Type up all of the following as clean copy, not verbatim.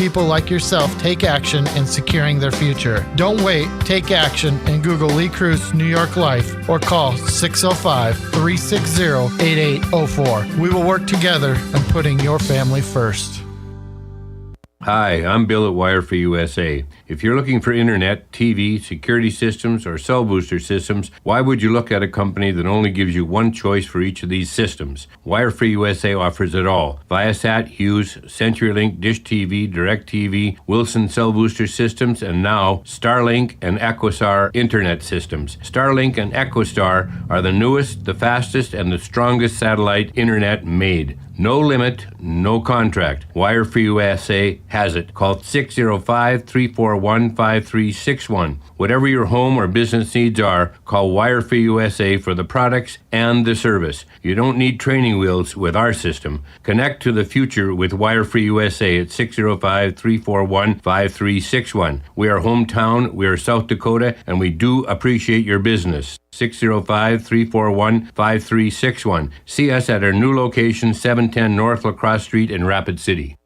people like yourself take action in securing their future. Don't wait. Take action and Google Lee Cruz New York Life or call 605-360-8804. We will work together on putting your family first. Hi, I'm Bill at Wire for USA. If you're looking for internet, TV, security systems, or cell booster systems, why would you look at a company that only gives you one choice for each of these systems? Wire for USA offers it all. Viasat, Hughes, CenturyLink, Dish TV, DirecTV, Wilson Cell Booster Systems, and now Starlink and EchoStar Internet Systems. Starlink and EchoStar are the newest, the fastest, and the strongest satellite internet made. No limit, no contract. Wire for USA has it. Call 605-341-5361. Whatever your home or business needs are, call Wire for USA for the products and the service. You don't need training wheels with our system. Connect to the future with Wire for USA at 605-341-5361. We are hometown, we are South Dakota, and we do appreciate your business. 605-341-5361. See us at our new location, 710 North La Crosse Street in Rapid City.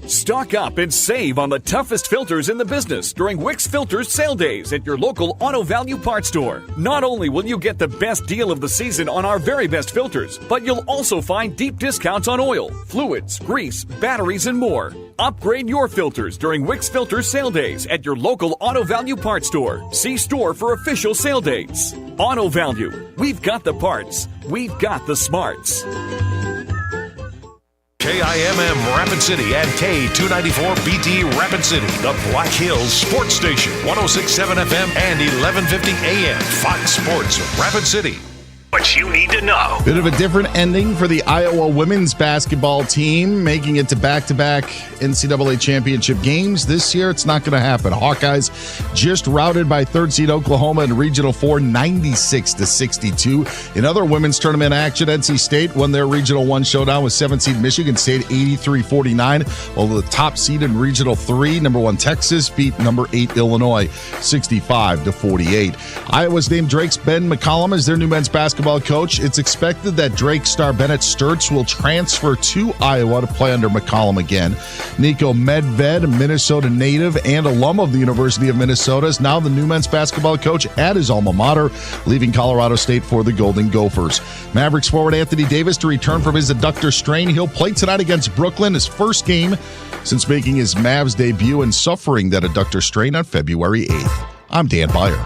Stock up and save on the toughest filters in the business during Wix Filters sale days at your local Auto Value Parts store. Not only will you get the best deal of the season on our very best filters, but you'll also find deep discounts on oil, fluids, grease, batteries, and more. Upgrade your filters during Wix Filters sale days at your local Auto Value Parts store. See store for official sale dates. Auto Value. We've got the parts. We've got the smarts. KIMM Rapid City and K294BT Rapid City, the Black Hills Sports Station, 106.7 FM and 1150 AM. Fox Sports Rapid City. What you need to know. Bit of a different ending for the Iowa women's basketball team, making it to back-to-back NCAA championship games. This year, it's not going to happen. Hawkeyes just routed by third seed Oklahoma in Regional 4, 96-62. In other women's tournament action, NC State won their Regional 1 showdown with 7th seed Michigan State 83-49, while the top seed in Regional 3, number 1 Texas, beat number 8 Illinois 65-48. Iowa's named Drake's Ben McCollum as their new men's basketball coach. It's expected that Drake star Bennett Sturts will transfer to Iowa to play under McCollum again. Nico Medved, a Minnesota native and alum of the University of Minnesota, is now the new men's basketball coach at his alma mater, leaving Colorado State for the Golden Gophers. Mavericks forward Anthony Davis to return from his adductor strain. He'll play tonight against Brooklyn, his first game since making his Mavs debut and suffering that adductor strain on February 8th. I'm Dan Beyer.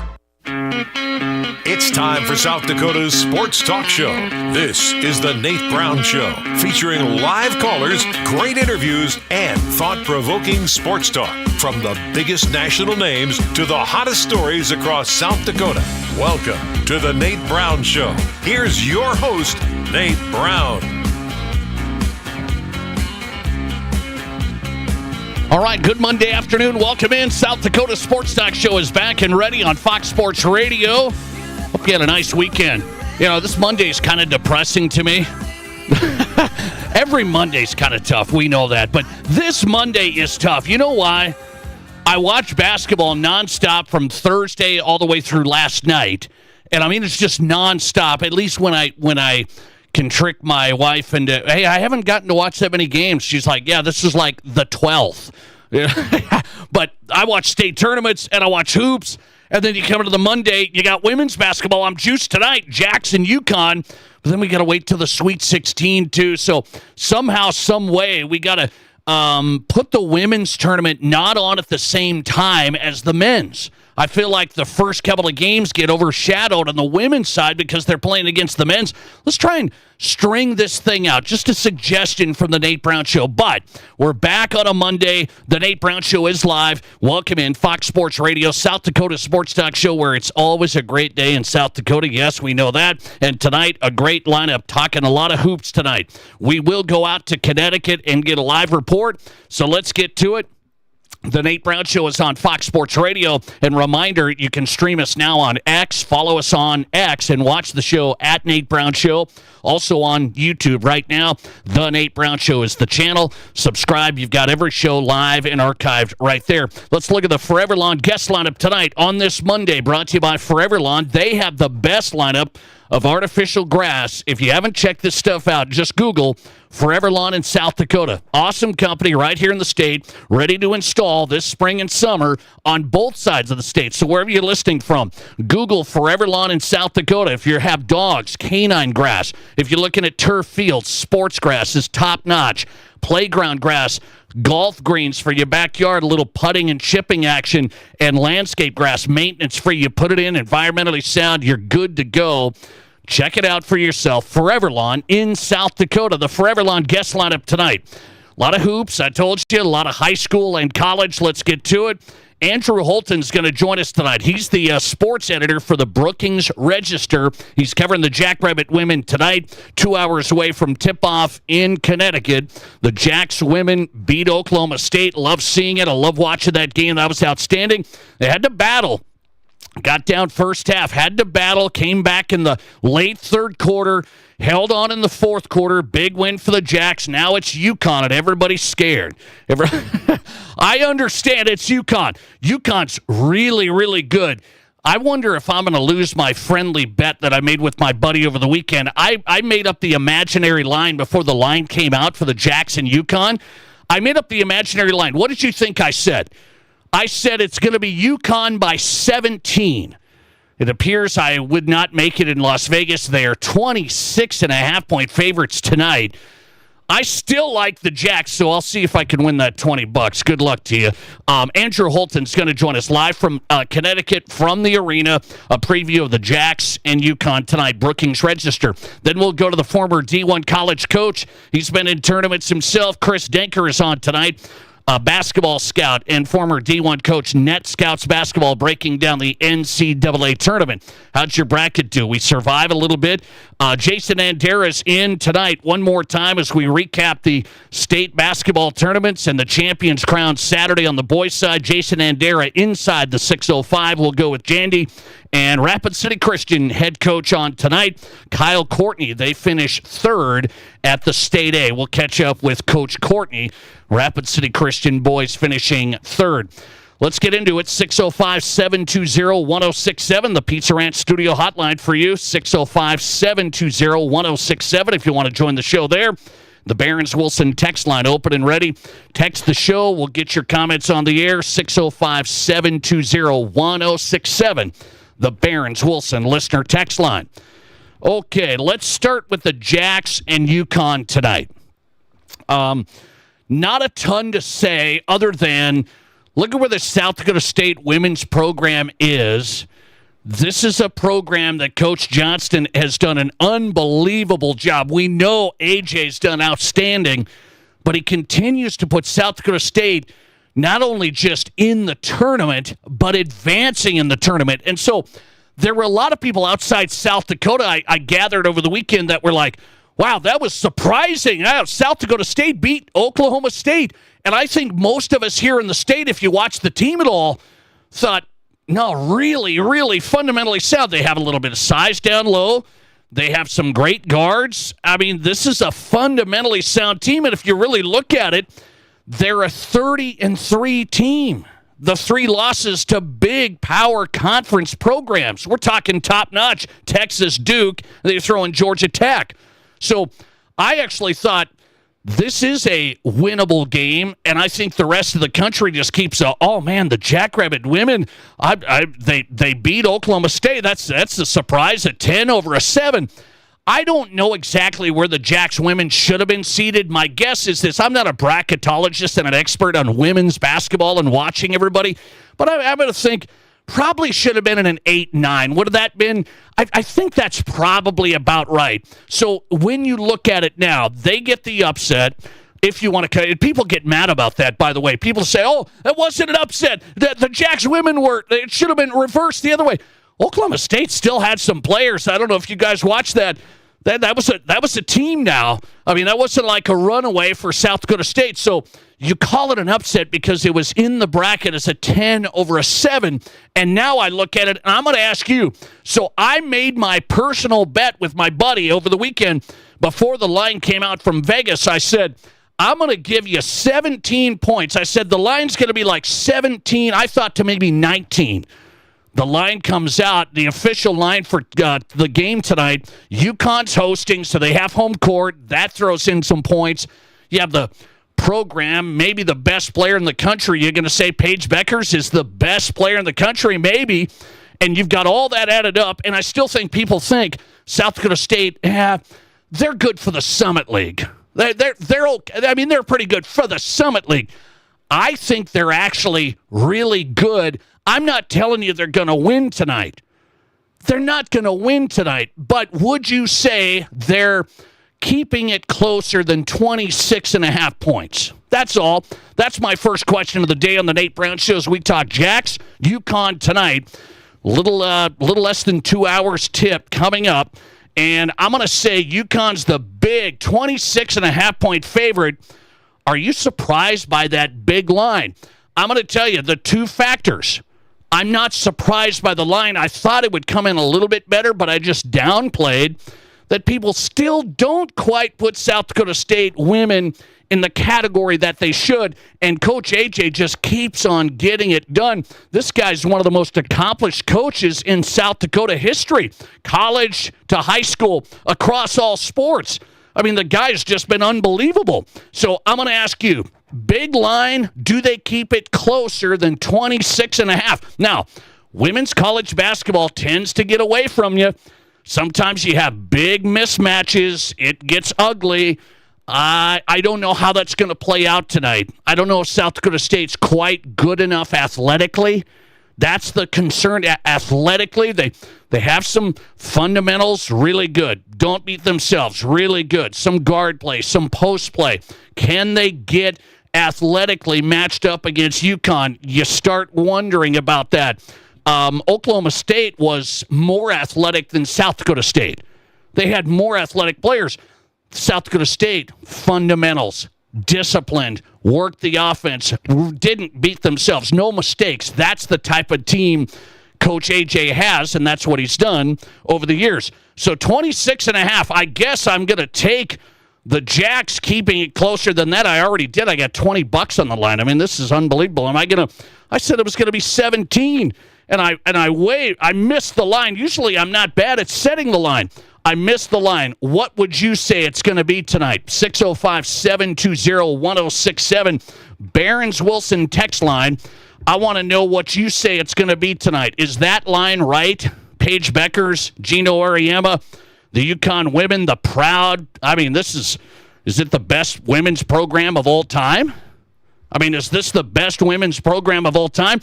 It's time for South Dakota's Sports Talk Show. This is the Nate Brown Show, featuring live callers, great interviews, and thought-provoking sports talk. From the biggest national names to the hottest stories across South Dakota. Welcome to the Nate Brown Show. Here's your host, Nate Brown. All right, good Monday afternoon. Welcome in. South Dakota Sports Talk Show is back and ready on Fox Sports Radio. Hope you had a nice weekend. You know, this Monday's kind of depressing to me. Every Monday's kind of tough. We know that. But this Monday is tough. You know why? I watched basketball nonstop from Thursday all the way through last night. And, I mean, it's just nonstop, at least when I can trick my wife into, hey, I haven't gotten to watch that many games. She's like, yeah, this is like the 12th. But I watch state tournaments and I watch hoops. And then you come to the Monday, you got women's basketball. I'm juiced tonight, Jackson, UConn. But then we got to wait till the Sweet 16, too. So somehow, some way, we got to put the women's tournament not on at the same time as the men's. I feel like the first couple of games get overshadowed on the women's side because they're playing against the men's. Let's try and string this thing out. Just a suggestion from the Nate Brown Show. But we're back on a Monday. The Nate Brown Show is live. Welcome in. Fox Sports Radio, South Dakota Sports Talk Show, where it's always a great day in South Dakota. Yes, we know that. And tonight, a great lineup, talking a lot of hoops tonight. We will go out to Connecticut and get a live report. So let's get to it. The Nate Brown Show is on Fox Sports Radio. And reminder, you can stream us now on X. Follow us on X and watch the show at Nate Brown Show. Also on YouTube right now. The Nate Brown Show is the channel. Subscribe. You've got every show live and archived right there. Let's look at the Forever Lawn guest lineup tonight on this Monday, brought to you by Forever Lawn. They have the best lineup of artificial grass. If you haven't checked this stuff out, just Google Forever Lawn in South Dakota. Awesome company right here in the state, ready to install this spring and summer on both sides of the state. So wherever you're listening from, Google Forever Lawn in South Dakota. If you have dogs, canine grass. If you're looking at turf fields, sports grass is top-notch. Playground grass, golf greens for your backyard, a little putting and chipping action, and landscape grass, maintenance free. You put it in, environmentally sound, you're good to go. Check it out for yourself. Forever Lawn in South Dakota. The Forever Lawn guest lineup tonight. A lot of hoops, I told you, a lot of high school and college. Let's get to it. Andrew Holton's going to join us tonight. He's the sports editor for the Brookings Register. He's covering the Jackrabbit women tonight, 2 hours away from tip-off in Connecticut. The Jacks women beat Oklahoma State. Love seeing it. I love watching that game. That was outstanding. They had to battle. Got down first half, had to battle, came back in the late third quarter, held on in the fourth quarter. Big win for the Jacks. Now it's UConn, and everybody's scared. I understand it's UConn. UConn's really, really good. I wonder if I'm going to lose my friendly bet that I made with my buddy over the weekend. I made up the imaginary line before the line came out for the Jacks and UConn. I made up the imaginary line. What did you think I said? I said it's going to be UConn by 17. It appears I would not make it in Las Vegas. They are 26.5-point favorites tonight. I still like the Jacks, so I'll see if I can win that $20. Good luck to you. Andrew Holton's going to join us live from Connecticut from the arena, a preview of the Jacks and UConn tonight, Brookings Register. Then we'll go to the former D1 college coach. He's been in tournaments himself. Chris Denker is on tonight. Basketball scout and former D1 coach, Net Scouts basketball, breaking down the NCAA tournament. How'd your bracket do? We survive a little bit. Jason Andera's in tonight one more time as we recap the state basketball tournaments and the champions crowned Saturday on the boys' side. Jason Andera inside the 605. We'll go with Jandy. And Rapid City Christian head coach on tonight, Kyle Courtney. They finish third at the State A. We'll catch up with Coach Courtney. Rapid City Christian boys finishing third. Let's get into it. 605-720-1067, the Pizza Ranch studio hotline for you. 605-720-1067 if you want to join the show there. The Barron's Wilson text line open and ready. Text the show. We'll get your comments on the air. 605-720-1067. The Barron's Wilson listener text line. Okay, let's start with the Jacks and UConn tonight. Not a ton to say other than look at where the South Dakota State women's program is. This is a program that Coach Johnston has done an unbelievable job. We know AJ's done outstanding, but he continues to put South Dakota State not only just in the tournament, but advancing in the tournament. And so there were a lot of people outside South Dakota I gathered over the weekend that were like, wow, that was surprising. South Dakota State beat Oklahoma State. And I think most of us here in the state, if you watch the team at all, thought, no, really, really fundamentally sound. They have a little bit of size down low. They have some great guards. I mean, this is a fundamentally sound team. And if you really look at it, they're a 30-3 team. The 3 losses to big power conference programs. We're talking top-notch Texas, Duke. They're throwing Georgia Tech. So I actually thought this is a winnable game, and I think the rest of the country just keeps oh man, the Jackrabbit women, they beat Oklahoma State. That's a surprise at 10 over a 7. I don't know exactly where the Jacks women should have been seated. My guess is this. I'm not a bracketologist and an expert on women's basketball and watching everybody, but I'm going to think probably should have been in an 8-9. Would have that been? I think that's probably about right. So when you look at it now, they get the upset. If you want to, people get mad about that, by the way. People say, oh, that wasn't an upset. The Jacks women were, it should have been reversed the other way. Oklahoma State still had some players. I don't know if you guys watched that. That was a team now. I mean, that wasn't like a runaway for South Dakota State. So you call it an upset because it was in the bracket as a 10 over a 7. And now I look at it, and I'm going to ask you. So I made my personal bet with my buddy over the weekend before the line came out from Vegas. I said, I'm going to give you 17 points. I said the line's going to be like 17. I thought to maybe 19. The line comes out, the official line for the game tonight. UConn's hosting, so they have home court. That throws in some points. You have the program, maybe the best player in the country. You're going to say Paige Beckers is the best player in the country, maybe. And you've got all that added up, and I still think people think South Dakota State, they're good for the Summit League. They're okay. I mean, they're pretty good for the Summit League. I think they're actually really good. I'm not telling you they're going to win tonight. They're not going to win tonight. But would you say they're keeping it closer than 26.5 points? That's all. That's my first question of the day on the Nate Brown Show as we talk Jacks. UConn tonight. Little less than 2 hours tip coming up. And I'm going to say UConn's the big 26.5 point favorite. Are you surprised by that big line? I'm going to tell you the two factors. I'm not surprised by the line. I thought it would come in a little bit better, but I just downplayed that people still don't quite put South Dakota State women in the category that they should, and Coach AJ just keeps on getting it done. This guy's one of the most accomplished coaches in South Dakota history, college to high school, across all sports. I mean, the guy's just been unbelievable. So I'm going to ask you, big line, do they keep it closer than 26.5? Now, women's college basketball tends to get away from you. Sometimes you have big mismatches. It gets ugly. I don't know how that's going to play out tonight. I don't know if South Dakota State's quite good enough athletically. That's the concern. Athletically, they have some fundamentals, really good. Don't beat themselves, really good. Some guard play, some post play. Can they get athletically matched up against UConn? You start wondering about that. Oklahoma State was more athletic than South Dakota State. They had more athletic players. South Dakota State, fundamentals, disciplined, worked the offense, didn't beat themselves, no mistakes. That's the type of team Coach AJ has, and that's what he's done over the years. So 26.5, I guess I'm going to take the Jacks keeping it closer than that. I already did. I got $20 on the line. I mean, this is unbelievable. I said it was going to be 17, and I missed the line. Usually I'm not bad at setting the line. I missed the line. What would you say it's going to be tonight? 605-720-1067. Barron's Wilson text line. I want to know what you say it's going to be tonight. Is that line right? Paige Beckers, Gino Auriemma, the UConn women, the Proud. I mean, is it the best women's program of all time? I mean, is this the best women's program of all time?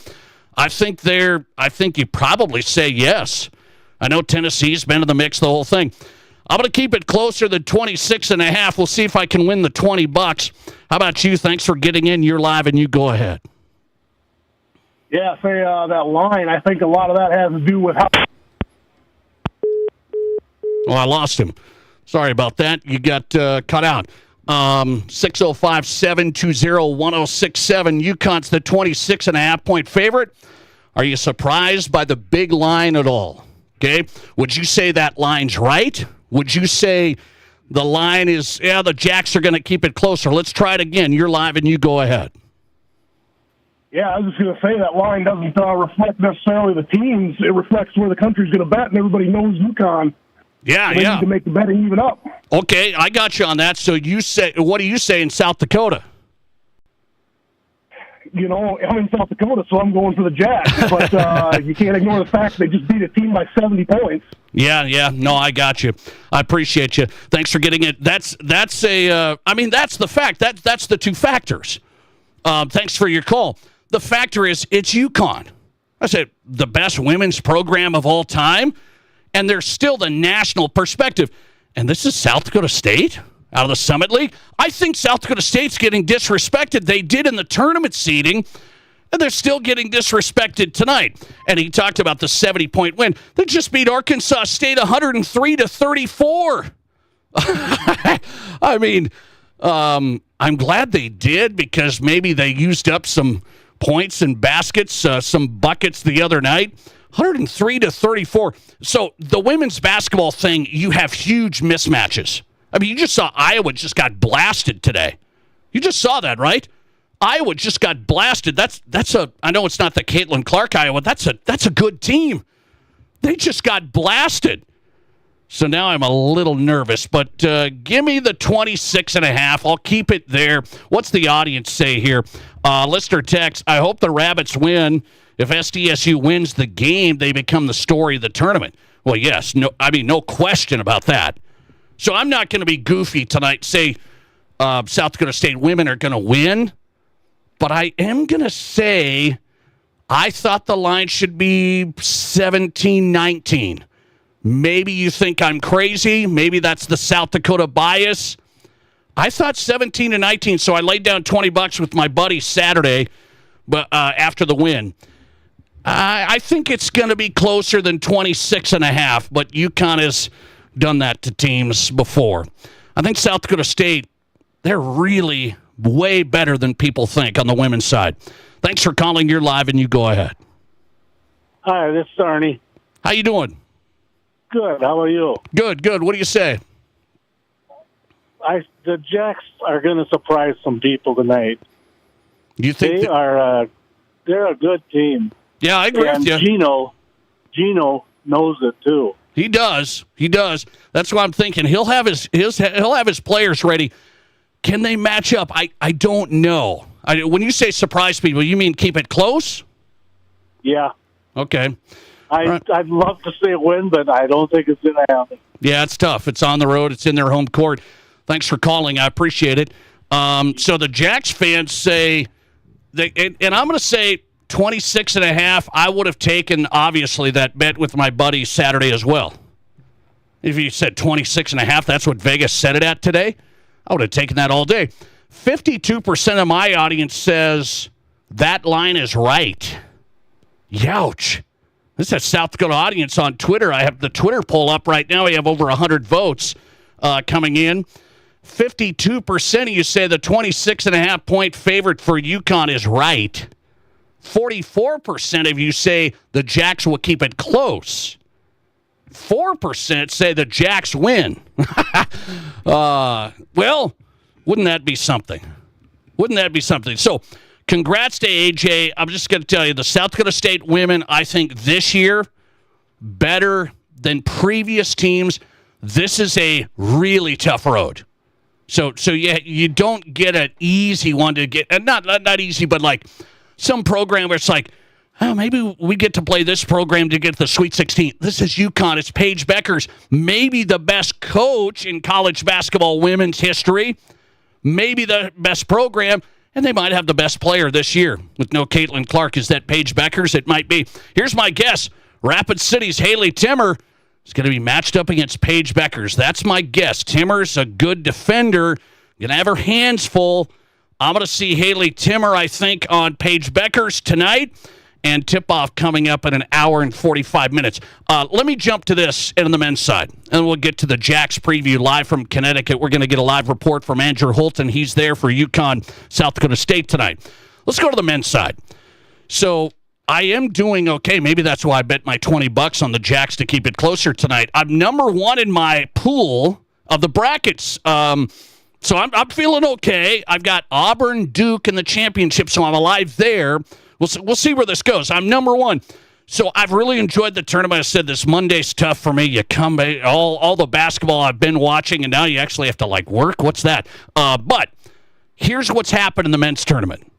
I think you probably say yes. I know Tennessee's been in the mix, the whole thing. I'm going to keep it closer than 26.5. We'll see if I can win the $20. How about you? Thanks for getting in. You're live, and you go ahead. Yeah, that line, I think a lot of that has to do with how... Oh, I lost him. Sorry about that. You got cut out. 605-720-1067. UConn's the 26.5 point favorite. Are you surprised by the big line at all? Okay. Would you say that line's right? Would you say the line is, the Jacks are going to keep it closer? Let's try it again. You're live and you go ahead. Yeah, I was just going to say that line doesn't reflect necessarily the teams. It reflects where the country's going to bet, and everybody knows UConn. Yeah, they need to make the betting even up. Okay, I got you on that. So you say, what do you say in South Dakota? You know, I'm in South Dakota, so I'm going for the Jacks. But you can't ignore the fact they just beat a team by 70 points. Yeah. No, I got you. I appreciate you. Thanks for getting it. That's the fact. That's the two factors. Thanks for your call. The factor is it's UConn. I said the best women's program of all time, and there's still the national perspective. And this is South Dakota State out of the Summit League. I think South Dakota State's getting disrespected. They did in the tournament seeding, and they're still getting disrespected tonight. And he talked about the 70-point win. They just beat Arkansas State 103-34. I mean, I'm glad they did because maybe they used up some points and baskets, some buckets the other night. 103-34. So the women's basketball thing, you have huge mismatches. I mean, you just saw Iowa just got blasted today. You just saw that, right? Iowa just got blasted. I know it's not the Caitlin Clark Iowa. That's a good team. They just got blasted. So now I'm a little nervous, but give me the 26.5. I'll keep it there. What's the audience say here? Listener text, I hope the Rabbits win. If SDSU wins the game, they become the story of the tournament. Well, yes. No question about that. So I'm not going to be goofy tonight, say South Dakota State women are going to win, but I am going to say I thought the line should be 17-19. Maybe you think I'm crazy. Maybe that's the South Dakota bias. I thought 17-19, so I laid down $20 with my buddy Saturday, but after the win. I think it's going to be closer than 26.5, but UConn has done that to teams before. I think South Dakota State, they're really way better than people think on the women's side. Thanks for calling. You're live, and you go ahead. Hi, this is Arnie. How you doing? Good. How are you? Good. What do you say? The Jacks are going to surprise some people tonight. You think they're a good team. Yeah, I agree with you. Gino knows it too. He does. That's what I'm thinking. He'll have his players ready. Can they match up? I don't know. When you say surprise people, you mean keep it close? Yeah. Okay. I'd love to see it win, but I don't think it's going to happen. Yeah, it's tough. It's on the road. It's in their home court. Thanks for calling. I appreciate it. So the Jacks fans say, and I'm going to say 26.5. I would have taken, obviously, that bet with my buddy Saturday as well. If you said 26.5, that's what Vegas set it at today, I would have taken that all day. 52% of my audience says that line is right. Youch. This is a South Dakota audience on Twitter. I have the Twitter poll up right now. We have over 100 votes coming in. 52% of you say the 26.5 point favorite for UConn is right. 44% of you say the Jacks will keep it close. 4% say the Jacks win. Well, wouldn't that be something? So, congrats to AJ. I'm just going to tell you, the South Dakota State women, I think this year, better than previous teams. This is a really tough road. So yeah, you don't get an easy one to get, and not easy, but like some program where it's like, oh, maybe we get to play this program to get the Sweet 16. This is UConn. It's Paige Beckers, maybe the best coach in college basketball women's history, maybe the best program, and they might have the best player this year. With no Caitlin Clark, is that Paige Beckers? It might be. Here's my guess. Rapid City's Haley Timmer is going to be matched up against Paige Beckers. That's my guess. Timmer's a good defender. Going to have her hands full. I'm going to see Haley Timmer, I think, on Paige Beckers tonight. And tip-off coming up in an hour and 45 minutes. Let me jump to this on the men's side, and we'll get to the Jacks preview live from Connecticut. We're going to get a live report from Andrew Holton. He's there for UConn, South Dakota State tonight. Let's go to the men's side. So I am doing okay. Maybe that's why I bet my $20 on the Jacks to keep it closer tonight. I'm number one in my pool of the brackets. So I'm feeling okay. I've got Auburn, Duke in the championship, so I'm alive there. We'll see where this goes. I'm number one. So I've really enjoyed the tournament. I said this Monday's tough for me. You come all the basketball I've been watching, and now you actually have to like work. What's that? But here's what's happened in the men's tournament.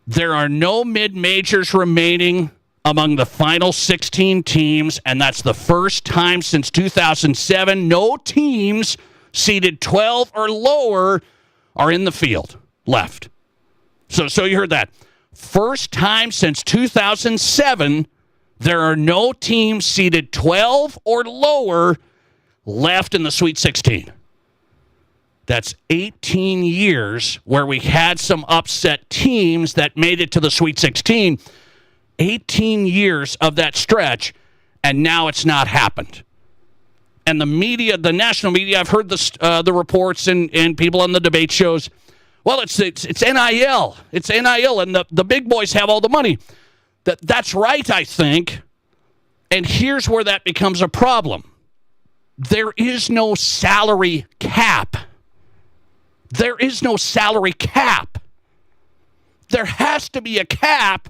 There are no mid-majors remaining among the final 16 teams, and that's the first time since 2007 no teams seeded 12 or lower are in the field left. So you heard that. First time since 2007, there are no teams seeded 12 or lower left in the Sweet 16. That's 18 years where we had some upset teams that made it to the Sweet 16. 18 years of that stretch, and now it's not happened. And the media, the national media, I've heard the reports and people on the debate shows, well, it's NIL. It's NIL, and the big boys have all the money. That's right, I think. And here's where that becomes a problem. There is no salary cap. There is no salary cap. There has to be a cap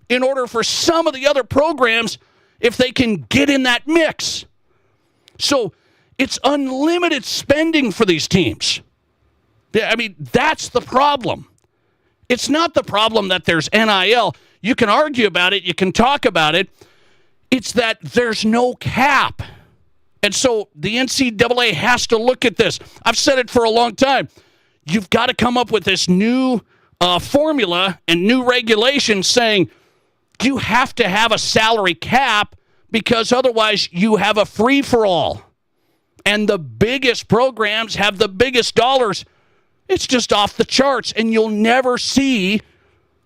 in order for some of the other programs, if they can get in that mix. So it's unlimited spending for these teams. I mean, that's the problem. It's not the problem that there's NIL. You can argue about it. You can talk about it. It's that there's no cap. And so the NCAA has to look at this. I've said it for a long time. You've got to come up with this new formula and new regulations saying you have to have a salary cap because otherwise you have a free-for-all. And the biggest programs have the biggest dollars. It's just off the charts, and you'll never see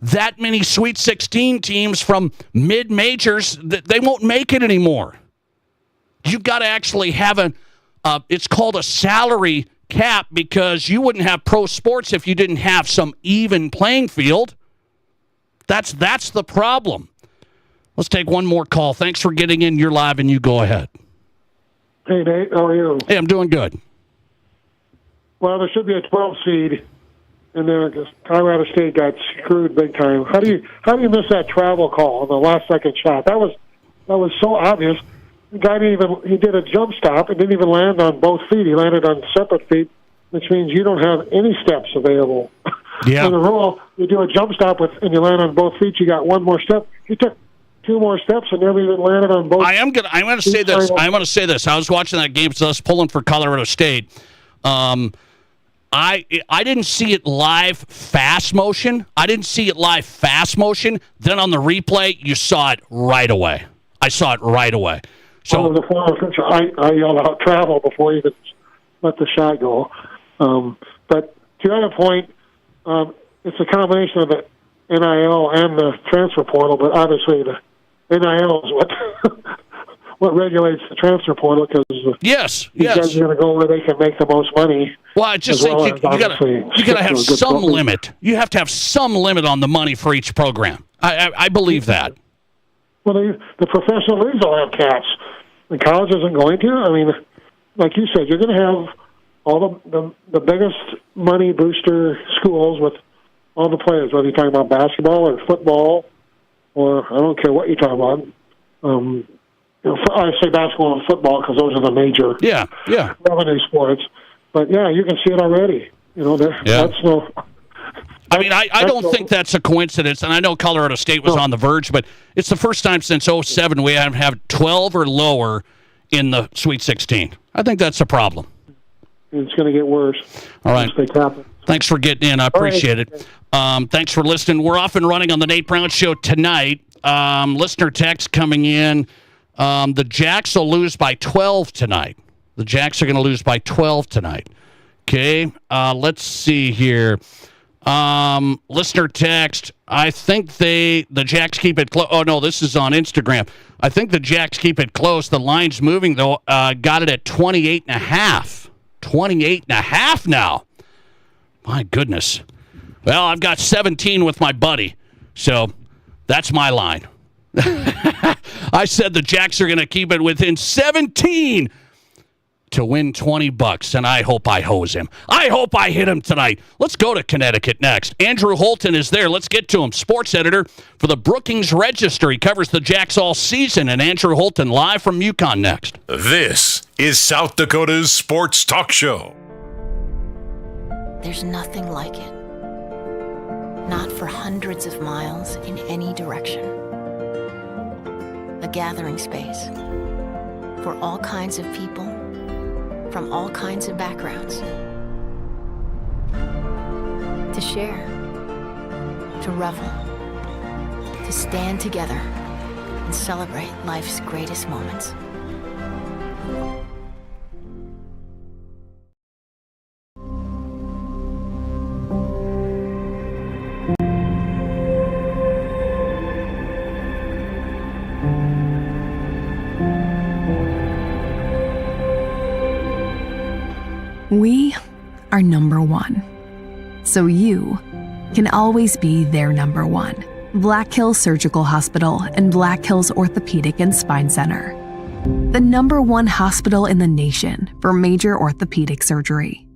that many Sweet 16 teams from mid-majors. They won't make it anymore. You've got to actually have it's called a salary cap because you wouldn't have pro sports if you didn't have some even playing field. That's the problem. Let's take one more call. Thanks for getting in. You're live, and you go ahead. Hey, Nate, how are you? Hey, I'm doing good. Well, there should be a 12 seed in there because Colorado State got screwed big time. How do you miss that travel call on the last second shot? That was so obvious. The guy he did a jump stop and didn't even land on both feet. He landed on separate feet, which means you don't have any steps available. Yeah. In the rule, you do a jump stop and you land on both feet. You got one more step. He took 2 more steps and never even landed on both. I'm gonna say this. I'm gonna say this. I was watching that game, so I was pulling for Colorado State. I didn't see it live fast motion. Then on the replay, you saw it right away. I saw it right away. So the former pitcher, I yelled out travel before he even let the shot go. But to your other point, it's a combination of the NIL and the transfer portal, but obviously the NIL is what regulates the transfer portal because yes, these guys are going to go where they can make the most money. Well, I just think you got to have some limit. You have to have some limit on the money for each program. I believe that. Well, the professional leagues will have caps. The college isn't going to. I mean, like you said, you're going to have all the biggest money booster schools with all the players, whether you're talking about basketball or football, or I don't care what you're talking about. I say basketball and football because those are the major revenue sports. But, yeah, you can see it already. That's no... I mean, I don't think that's a coincidence, and I know Colorado State was on the verge, but it's the first time since 2007 we haven't had 12 or lower in the Sweet 16. I think that's a problem. It's going to get worse. All right. Thanks for getting in. I appreciate it. Thanks for listening. We're off and running on the Nate Brown Show tonight. Listener text coming in. The Jacks will lose by 12 tonight. The Jacks are going to lose by 12 tonight. Okay. Let's see here. Listener text. I think the Jacks keep it close. Oh, no, this is on Instagram. I think the Jacks keep it close. The line's moving, though. Got it at 28.5. 28.5 now. My goodness. Well, I've got 17 with my buddy, so that's my line. I said the Jacks are going to keep it within 17 to win $20, and I hope I hose him. I hope I hit him tonight. Let's go to Connecticut next. Andrew Holton is there. Let's get to him. Sports editor for the Brookings Register. He covers the Jacks all season, and Andrew Holton live from Yukon next. This is South Dakota's Sports Talk Show. There's nothing like it. Not for hundreds of miles in any direction. A gathering space for all kinds of people from all kinds of backgrounds. To share, to revel, to stand together and celebrate life's greatest moments. We are number one, so you can always be their number one. Black Hills Surgical Hospital and Black Hills Orthopedic and Spine Center. The number one hospital in the nation for major orthopedic surgery.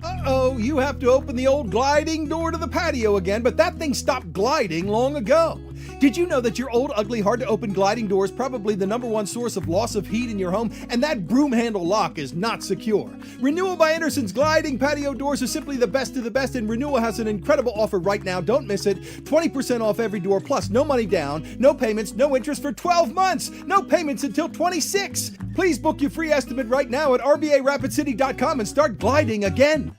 Uh-oh, know you have to open the old gliding door to the patio again, but that thing stopped gliding long ago. Did you know that your old, ugly, hard-to-open gliding door is probably the #1 source of loss of heat in your home, and that broom handle lock is not secure? Renewal by Anderson's gliding patio doors are simply the best of the best, and Renewal has an incredible offer right now. Don't miss it. 20% off every door, plus no money down, no payments, no interest for 12 months. No payments until 26. Please book your free estimate right now at RBARapidCity.com and start gliding again.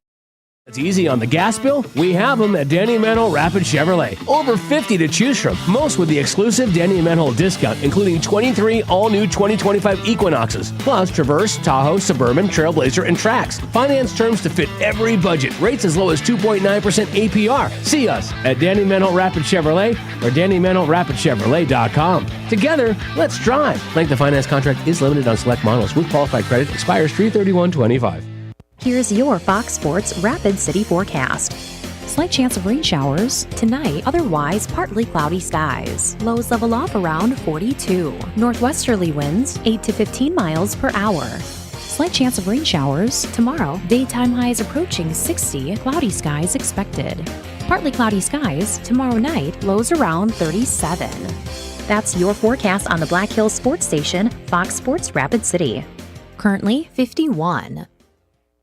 It's easy on the gas bill. We have them at Danny Mantle Rapid Chevrolet. Over 50 to choose from, most with the exclusive Danny Mantle discount, including 23 all-new 2025 Equinoxes, plus Traverse, Tahoe, Suburban, Trailblazer, and Trax. Finance terms to fit every budget. Rates as low as 2.9% APR. See us at Danny Mantle Rapid Chevrolet or DannyMantleRapidChevrolet.com. Together, let's drive. Length of finance contract is limited on select models with qualified credit. Expires 3/31/25. Here's your Fox Sports Rapid City forecast. Slight chance of rain showers tonight, otherwise partly cloudy skies. Lows level off around 42. Northwesterly winds 8 to 15 miles per hour. Slight chance of rain showers tomorrow. Daytime highs approaching 60. Cloudy skies expected. Partly cloudy skies tomorrow night. Lows around 37. That's your forecast on the Black Hills Sports Station, Fox Sports Rapid City. Currently 51.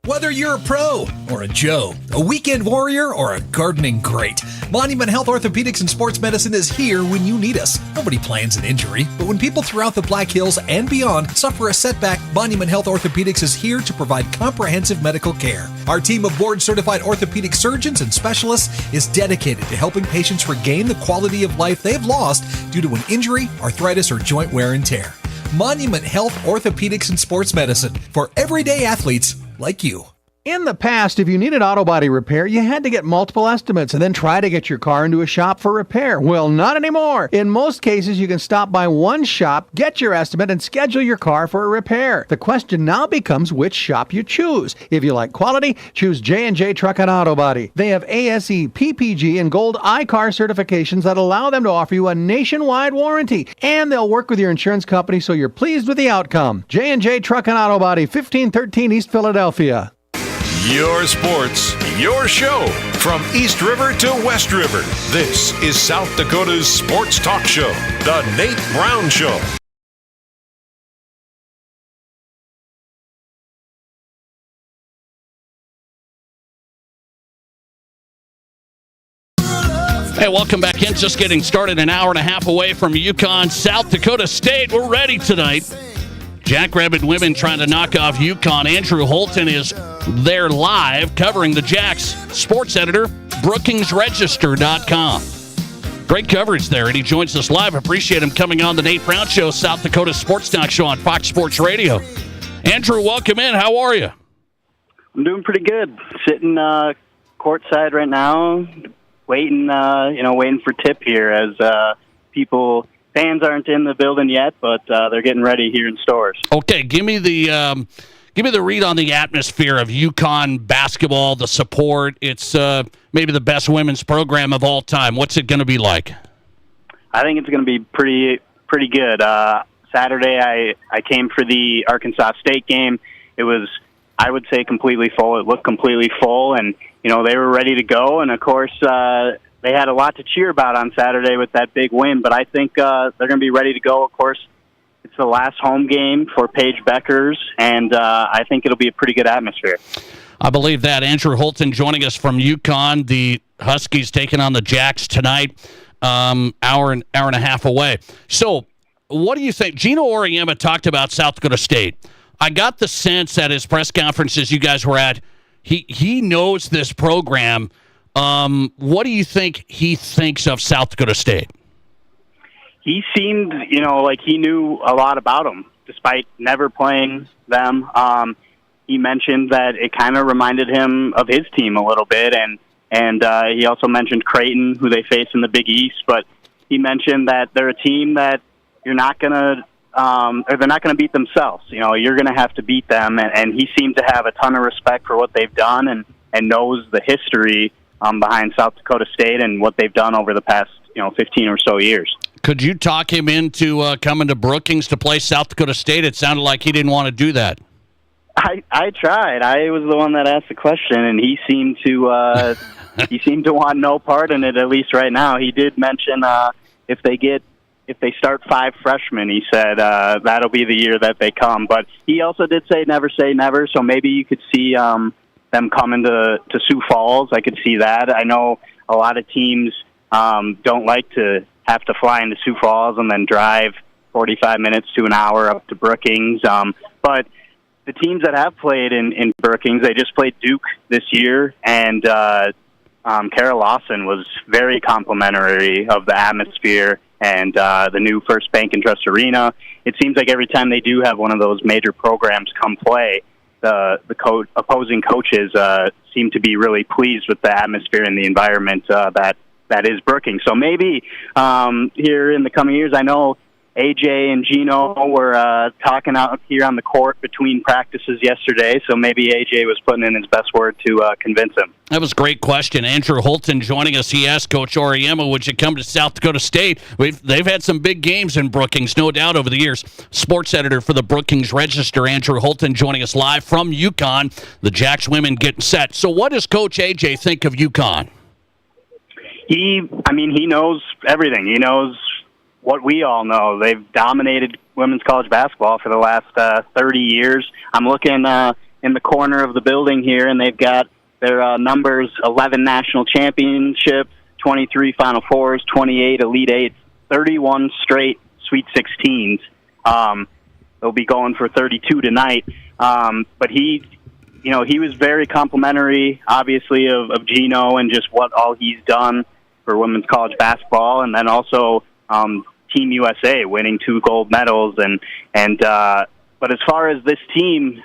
Whether you're a pro or a Joe, a weekend warrior or a gardening great, Monument Health Orthopedics and Sports Medicine is here when you need us. Nobody plans an injury, but when people throughout the Black Hills and beyond suffer a setback, Monument Health Orthopedics is here to provide comprehensive medical care. Our team of board-certified orthopedic surgeons and specialists is dedicated to helping patients regain the quality of life they've lost due to an injury, arthritis, or joint wear and tear. Monument Health Orthopedics and Sports Medicine for everyday athletes like you. In the past, if you needed auto body repair, you had to get multiple estimates and then try to get your car into a shop for repair. Well, not anymore. In most cases, you can stop by one shop, get your estimate, and schedule your car for a repair. The question now becomes which shop you choose. If you like quality, choose J&J Truck and Auto Body. They have ASE, PPG, and Gold iCar certifications that allow them to offer you a nationwide warranty. And they'll work with your insurance company so you're pleased with the outcome. J&J Truck and Auto Body, 1513 East Philadelphia. Your sports, your show. From East River to West River, this is South Dakota's sports talk show, The Nate Brown Show. Hey, welcome back in. Just getting started, an hour and a half away from UConn, South Dakota State. We're ready tonight. Jackrabbit women trying to knock off UConn. Andrew Holton is there live covering the Jacks. Sports editor, BrookingsRegister.com. Great coverage there, and he joins us live. Appreciate him coming on the Nate Brown Show, South Dakota Sports Talk Show on Fox Sports Radio. Andrew, welcome in. How are you? I'm doing pretty good. Sitting courtside right now, waiting for tip here as fans aren't in the building yet, but they're getting ready here in stores. Okay, give me the read on the atmosphere of UConn basketball, the support. It's maybe the best women's program of all time. What's it going to be like? I think it's going to be pretty good. Saturday, I came for the Arkansas State game. It was, I would say, completely full. It looked completely full, and they were ready to go. And of course, they had a lot to cheer about on Saturday with that big win, but I think they're going to be ready to go. Of course, it's the last home game for Paige Beckers, and I think it'll be a pretty good atmosphere. I believe that. Andrew Holton joining us from UConn. The Huskies taking on the Jacks tonight, hour and a half away. So what do you think? Gino Auriemma talked about South Dakota State. I got the sense at his press conferences you guys were at, he knows this program. What do you think he thinks of South Dakota State? He seemed, like he knew a lot about them, despite never playing them. He mentioned that it kind of reminded him of his team a little bit, and he also mentioned Creighton, who they face in the Big East. But he mentioned that they're a team that you're not gonna, or they're not gonna beat themselves. You're gonna have to beat them, and he seemed to have a ton of respect for what they've done, and knows the history behind South Dakota State and what they've done over the past 15 or so years. Could you talk him into coming to Brookings to play South Dakota State? It sounded like he didn't want to do that. I tried. I was the one that asked the question, and he seemed to want no part in it, at least right now. He did mention if they start 5 freshmen, he said that'll be the year that they come. But he also did say never, so maybe you could see them coming to Sioux Falls. I could see that. I know a lot of teams don't like to have to fly into Sioux Falls and then drive 45 minutes to an hour up to Brookings. But the teams that have played in Brookings, they just played Duke this year, and Kara Lawson was very complimentary of the atmosphere and the new First Bank and Trust Arena. It seems like every time they do have one of those major programs come play, the opposing coaches seem to be really pleased with the atmosphere and the environment that is Brookings. So maybe here in the coming years, I know AJ and Gino were talking out here on the court between practices yesterday, so maybe AJ was putting in his best word to convince him. That was a great question. Andrew Holton joining us. He asked Coach Auriemma, would you come to South Dakota State? They've had some big games in Brookings, no doubt, over the years. Sports editor for the Brookings Register, Andrew Holton, joining us live from UConn. The Jacks women getting set. So what does Coach AJ think of UConn? He knows everything. He knows what we all know. They've dominated women's college basketball for the last 30 years. I'm looking in the corner of the building here, and they've got their numbers: 11 national championships, 23 Final Fours, 28 Elite Eights, 31 straight Sweet 16s. They'll be going for 32 tonight. But he was very complimentary, obviously, of Gino and just what all he's done for women's college basketball, and then also Team USA winning 2 gold medals, but as far as this team,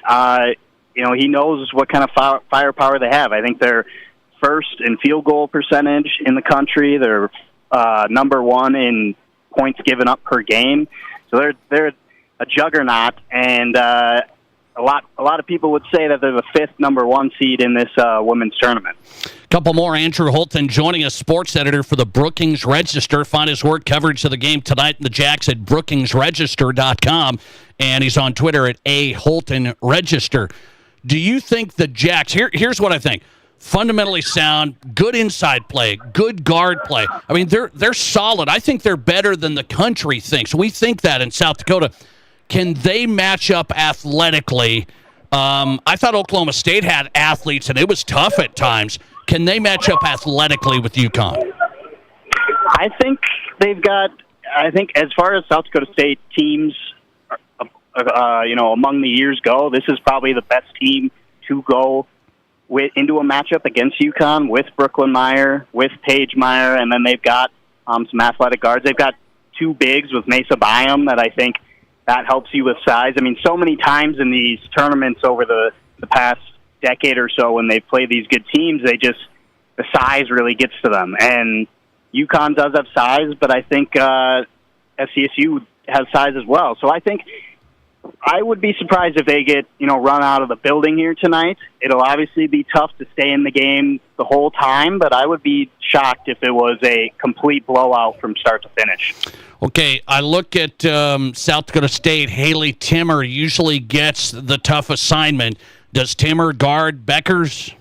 he knows what kind of firepower they have. I think they're first in field goal percentage in the country. They're number 1 in points given up per game. So they're a juggernaut, and a lot of people would say that they're the 5th number 1 seed in this women's tournament. Couple more. Andrew Holton joining us, sports editor for the Brookings Register. Find his work coverage of the game tonight in the Jacks at brookingsregister.com, and he's on Twitter at @HoltonRegister. Do you think the Jacks, here's what I think, fundamentally sound, good inside play, good guard play. I mean, they're solid. I think they're better than the country thinks. We think that in South Dakota. Can they match up athletically? I thought Oklahoma State had athletes, and it was tough at times. Can they match up athletically with UConn? I think they've got. I think as far as South Dakota State teams, among the years go, this is probably the best team to go into a matchup against UConn with Brooklyn Meyer, with Paige Meyer, and then they've got some athletic guards. They've got 2 bigs with Mesa Byam that I think that helps you with size. I mean, so many times in these tournaments over the past decade or so when they've played these good teams, the size really gets to them. And UConn does have size, but I think SCSU has size as well. So I think I would be surprised if they get, run out of the building here tonight. It'll obviously be tough to stay in the game the whole time, but I would be shocked if it was a complete blowout from start to finish. Okay, I look at South Dakota State. Haley Timmer usually gets the tough assignment. Does Timmer guard Beckers?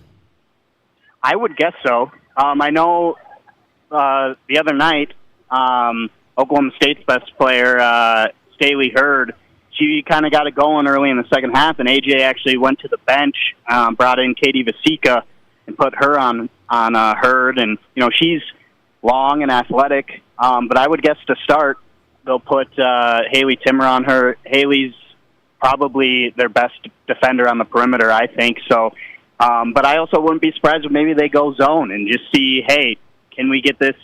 I would guess so. I know the other night, Oklahoma State's best player, Staley Hurd, she kind of got it going early in the second half, and AJ actually went to the bench, brought in Katie Vasika, and put her on Hurd. And, she's long and athletic, but I would guess to start, they'll put Haley Timmer on her. Haley's probably their best defender on the perimeter, I think. So, but I also wouldn't be surprised if maybe they go zone and just see, hey, can we get this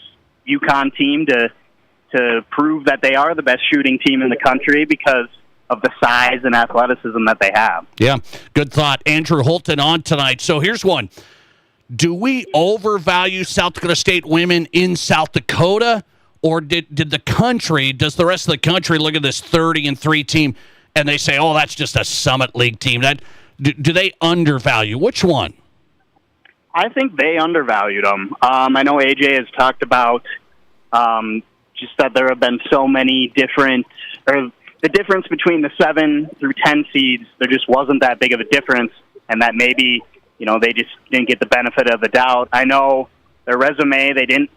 UConn team to prove that they are the best shooting team in the country because of the size and athleticism that they have. Yeah, good thought. Andrew Holton on tonight. So here's one. Do we overvalue South Dakota State women in South Dakota, or does the rest of the country look at this 30-3 team and they say, oh, that's just a Summit League team? Do they undervalue? Which one? I think they undervalued them. I know AJ has talked about just that there have been so many different, or the difference between the 7 through 10 seeds, there just wasn't that big of a difference, and that maybe, they just didn't get the benefit of the doubt. I know their resume, they didn't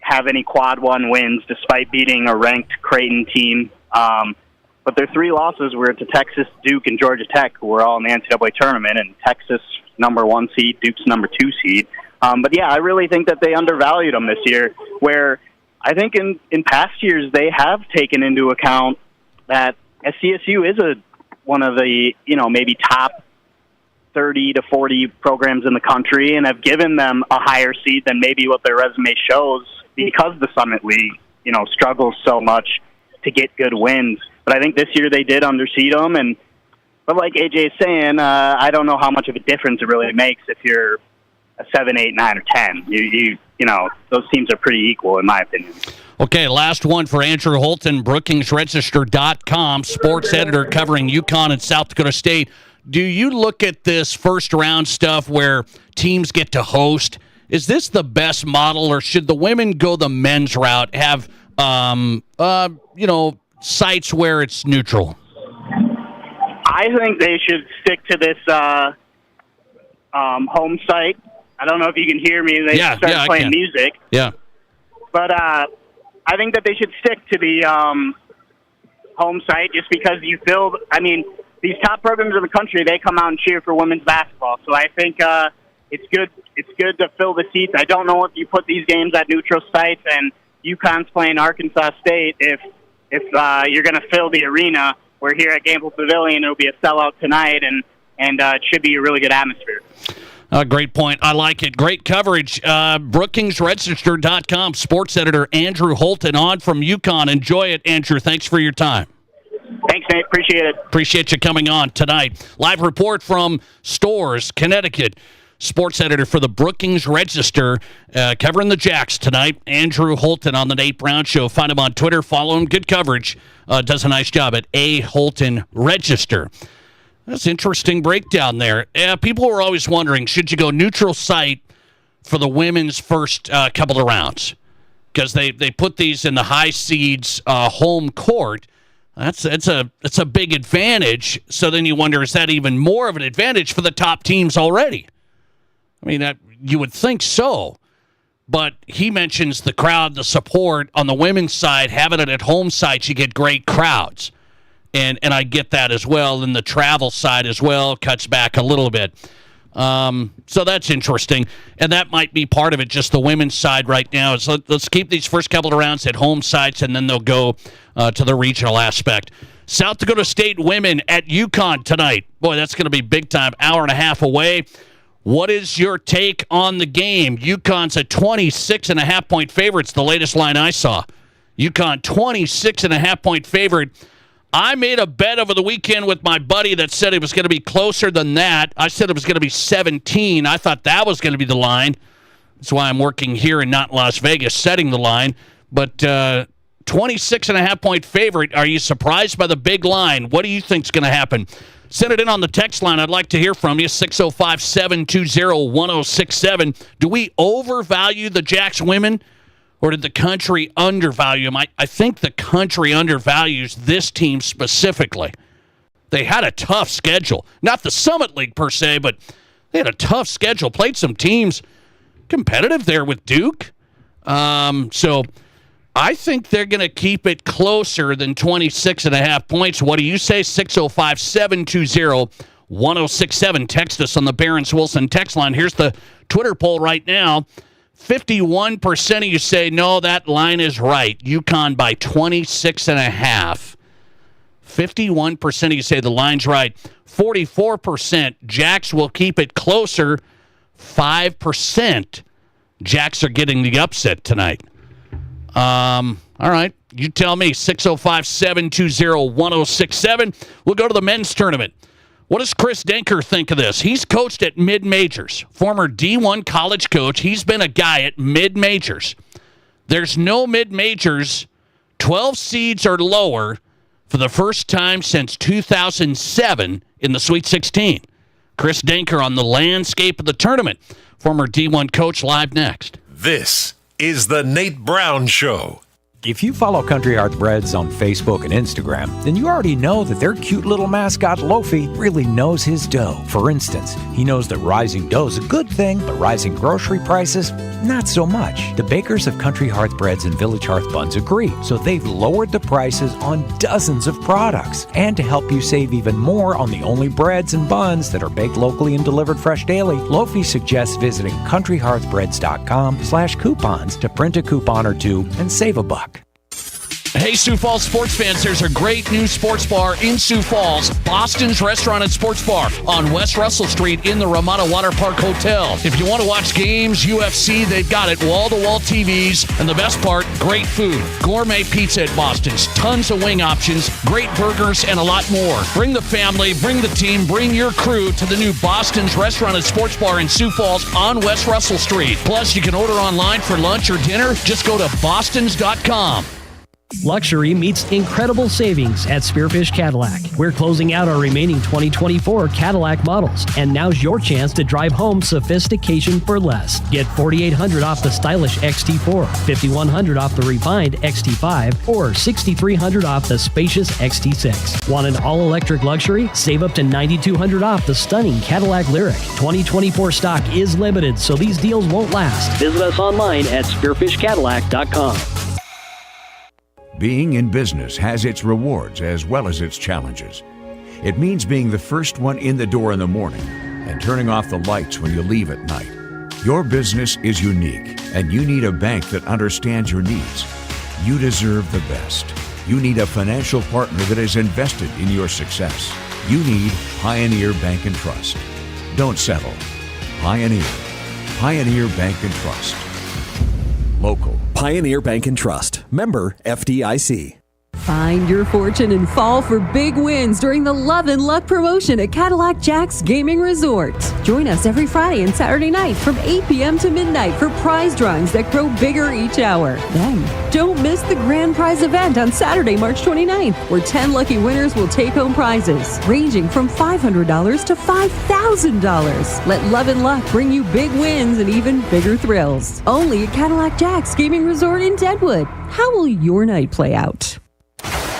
have any quad 1 wins despite beating a ranked Creighton team. But their 3 losses were to Texas, Duke, and Georgia Tech, who were all in the NCAA tournament, and Texas number 1 seed, Duke's number 2 seed. But yeah, I really think that they undervalued them this year, where I think in past years they have taken into account that SCSU is one of the, maybe top 30 to 40 programs in the country, and have given them a higher seed than maybe what their resume shows, because the Summit League, struggles so much to get good wins. But I think this year they did underseed them, but like AJ is saying, I don't know how much of a difference it really makes if you're a 7, 8, 9, or 10. Those teams are pretty equal in my opinion. Okay, last one for Andrew Holton, BrookingsRegister.com, sports editor covering UConn and South Dakota State. Do you look at this first-round stuff where teams get to host? Is this the best model, or should the women go the men's route, have, sites where it's neutral? I think they should stick to this home site. I don't know if you can hear me. They start playing music. Yeah. But I think that they should stick to the home site, just because these top programs in the country, they come out and cheer for women's basketball. So I think it's good. It's good to fill the seats. I don't know if you put these games at neutral sites and UConn's playing Arkansas State, if you're going to fill the arena. We're here at Gamble Pavilion. It'll be a sellout tonight, and it should be a really good atmosphere. Great point. I like it. Great coverage. BrookingsRegister.com sports editor Andrew Holton on from UConn. Enjoy it, Andrew. Thanks for your time. Thanks, Nate. Appreciate it. Appreciate you coming on tonight. Live report from Storrs, Connecticut. Sports editor for the Brookings Register, covering the Jacks tonight. Andrew Holton on the Nate Brown Show. Find him on Twitter. Follow him. Good coverage. Does a nice job at A. Holton Register. That's interesting breakdown there. People were always wondering, should you go neutral site for the women's first couple of rounds? Because they put these in the high seeds home court. That's a big advantage. So then you wonder, is that even more of an advantage for the top teams already? I mean, you would think so. But he mentions the crowd, the support on the women's side, having it at home sites, you get great crowds. And I get that as well. And the travel side as well cuts back a little bit. So that's interesting. And that might be part of it, just the women's side right now. So let's keep these first couple of rounds at home sites, and then they'll go to the regional aspect. South Dakota State women at UConn tonight. Boy, that's going to be big time. Hour and a half away. What is your take on the game? UConn's a 26.5-point favorite. It's the latest line I saw. UConn 26.5-point favorite. I made a bet over the weekend with my buddy that said it was going to be closer than that. I said it was going to be 17. I thought that was going to be the line. That's why I'm working here and not Las Vegas, setting the line. But 26.5-point favorite. Are you surprised by the big line? What do you think's going to happen? Send it in on the text line. I'd like to hear from you, 605-720-1067. Do we overvalue the Jacks women, or did the country undervalue them? I think the country undervalues this team specifically. They had a tough schedule. Not the Summit League per se, but they had a tough schedule. Played some teams competitive there with Duke. So I think they're going to keep it closer than 26.5 points. What do you say? 605-720-1067. Text us on the Barron's Wilson text line. Here's the Twitter poll right now. 51% of you say, no, that line is right. UConn by 26.5. 51% of you say the line's right. 44% Jacks will keep it closer. 5% Jacks are getting the upset tonight. All right, you tell me, 605-720-1067. We'll go to the men's tournament. What does Chris Denker think of this? He's coached at mid-majors, former D1 college coach. He's been a guy at mid-majors. There's no mid-majors, 12 seeds or lower, for the first time since 2007 in the Sweet 16. Chris Denker on the landscape of the tournament. Former D1 coach, live next. This is the Nate Brown Show. If you follow Country Hearth Breads on Facebook and Instagram, then you already know that their cute little mascot, Lofi, really knows his dough. For instance, he knows that rising dough is a good thing, but rising grocery prices, not so much. The bakers of Country Hearth Breads and Village Hearth Buns agree, so they've lowered the prices on dozens of products. And to help you save even more on the only breads and buns that are baked locally and delivered fresh daily, Lofi suggests visiting countryhearthbreads.com/coupons to print a coupon or two and save $1. Hey, Sioux Falls sports fans, there's a great new sports bar in Sioux Falls, Boston's Restaurant and Sports Bar on West Russell Street in the Ramada Water Park Hotel. If you want to watch games, UFC, they've got it, wall-to-wall TVs, and the best part, great food. Gourmet pizza at Boston's, tons of wing options, great burgers, and a lot more. Bring the family, bring the team, bring your crew to the new Boston's Restaurant and Sports Bar in Sioux Falls on West Russell Street. Plus, you can order online for lunch or dinner. Just go to bostons.com. Luxury meets incredible savings at Spearfish Cadillac. We're closing out our remaining 2024 Cadillac models, and now's your chance to drive home sophistication for less. Get $4,800 off the stylish XT4, $5,100 off the refined XT5, or $6,300 off the spacious XT6. Want an all-electric luxury? Save up to $9,200 off the stunning Cadillac Lyriq. 2024 stock is limited, so these deals won't last. Visit us online at spearfishcadillac.com. Being in business has its rewards as well as its challenges. It means being the first one in the door in the morning and turning off the lights when you leave at night. Your business is unique, and you need a bank that understands your needs. You deserve the best. You need a financial partner that is invested in your success. You need Pioneer Bank and Trust. Don't settle. Pioneer. Pioneer Bank and Trust. Local. Pioneer Bank and Trust. Member FDIC. Find your fortune and fall for big wins during the Love and Luck promotion at Cadillac Jack's Gaming Resort. Join us every Friday and Saturday night from 8 p.m. to midnight for prize drawings that grow bigger each hour. Then, don't miss the grand prize event on Saturday, March 29th, where 10 lucky winners will take home prizes ranging from $500 to $5,000. Let Love and Luck bring you big wins and even bigger thrills. Only at Cadillac Jack's Gaming Resort in Deadwood. How will your night play out?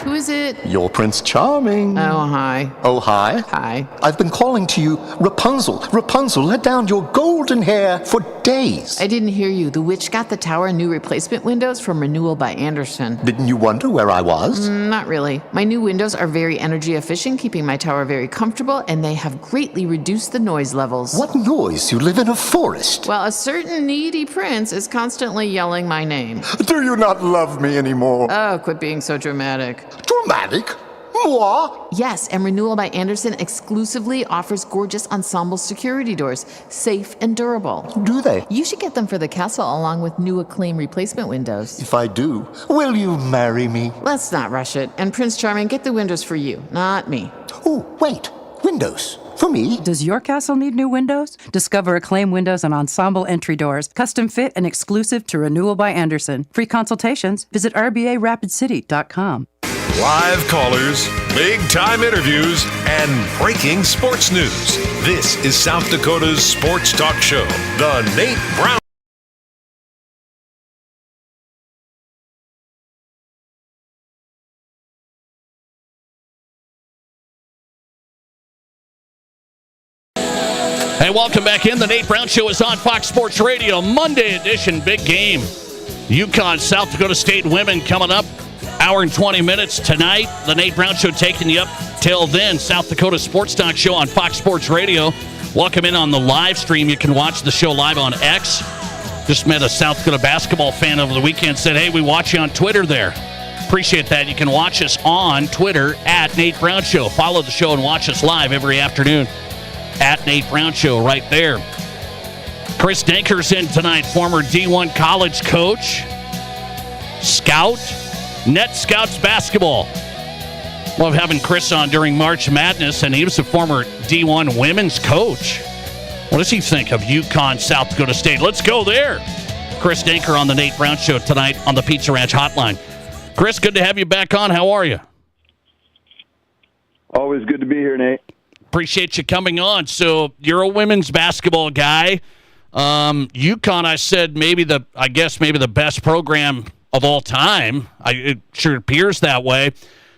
Who is it? You're Prince Charming. Oh, hi. Oh, hi. Hi. I've been calling to you, Rapunzel. Rapunzel, let down your golden hair for days. I didn't hear you. The witch got the tower new replacement windows from Renewal by Anderson. Didn't you wonder where I was? Not really. My new windows are very energy efficient, keeping my tower very comfortable, and they have greatly reduced the noise levels. What noise? You live in a forest. Well, a certain needy prince is constantly yelling my name. Do you not love me anymore? Oh, quit being so dramatic. Dramatic? Moi? Yes, and Renewal by Anderson exclusively offers gorgeous ensemble security doors, safe and durable. Do they? You should get them for the castle along with new Acclaim replacement windows. If I do, will you marry me? Let's not rush it. And Prince Charming, get the windows for you, not me. Oh, wait. Windows. For me? Does your castle need new windows? Discover Acclaim windows and ensemble entry doors, custom fit and exclusive to Renewal by Anderson. Free consultations. Visit RBARapidCity.com. Live callers, big-time interviews, and breaking sports news. This is South Dakota's sports talk show, The Nate Brown. Hey, welcome back in. The Nate Brown Show is on Fox Sports Radio. Monday edition, big game. UConn, South Dakota State women coming up. Hour and 20 minutes tonight. The Nate Brown Show taking you up till then. South Dakota Sports Talk Show on Fox Sports Radio. Welcome in on the live stream. You can watch the show live on X. Just met a South Dakota basketball fan over the weekend. Said, hey, we watch you on Twitter there. Appreciate that. You can watch us on Twitter at Nate Brown Show. Follow the show and watch us live every afternoon at Nate Brown Show right there. Chris Denker's in tonight, former D1 college coach, scout, Net Scouts basketball. Love having Chris on during March Madness, and he was a former D1 women's coach. What does he think of UConn, South Dakota State? Let's go there. Chris Denker on the Nate Brown Show tonight on the Pizza Ranch Hotline. Chris, good to have you back on. How are you? Always good to be here, Nate. Appreciate you coming on. So you're a women's basketball guy. UConn, I said maybe the best program of all time. It sure appears that way.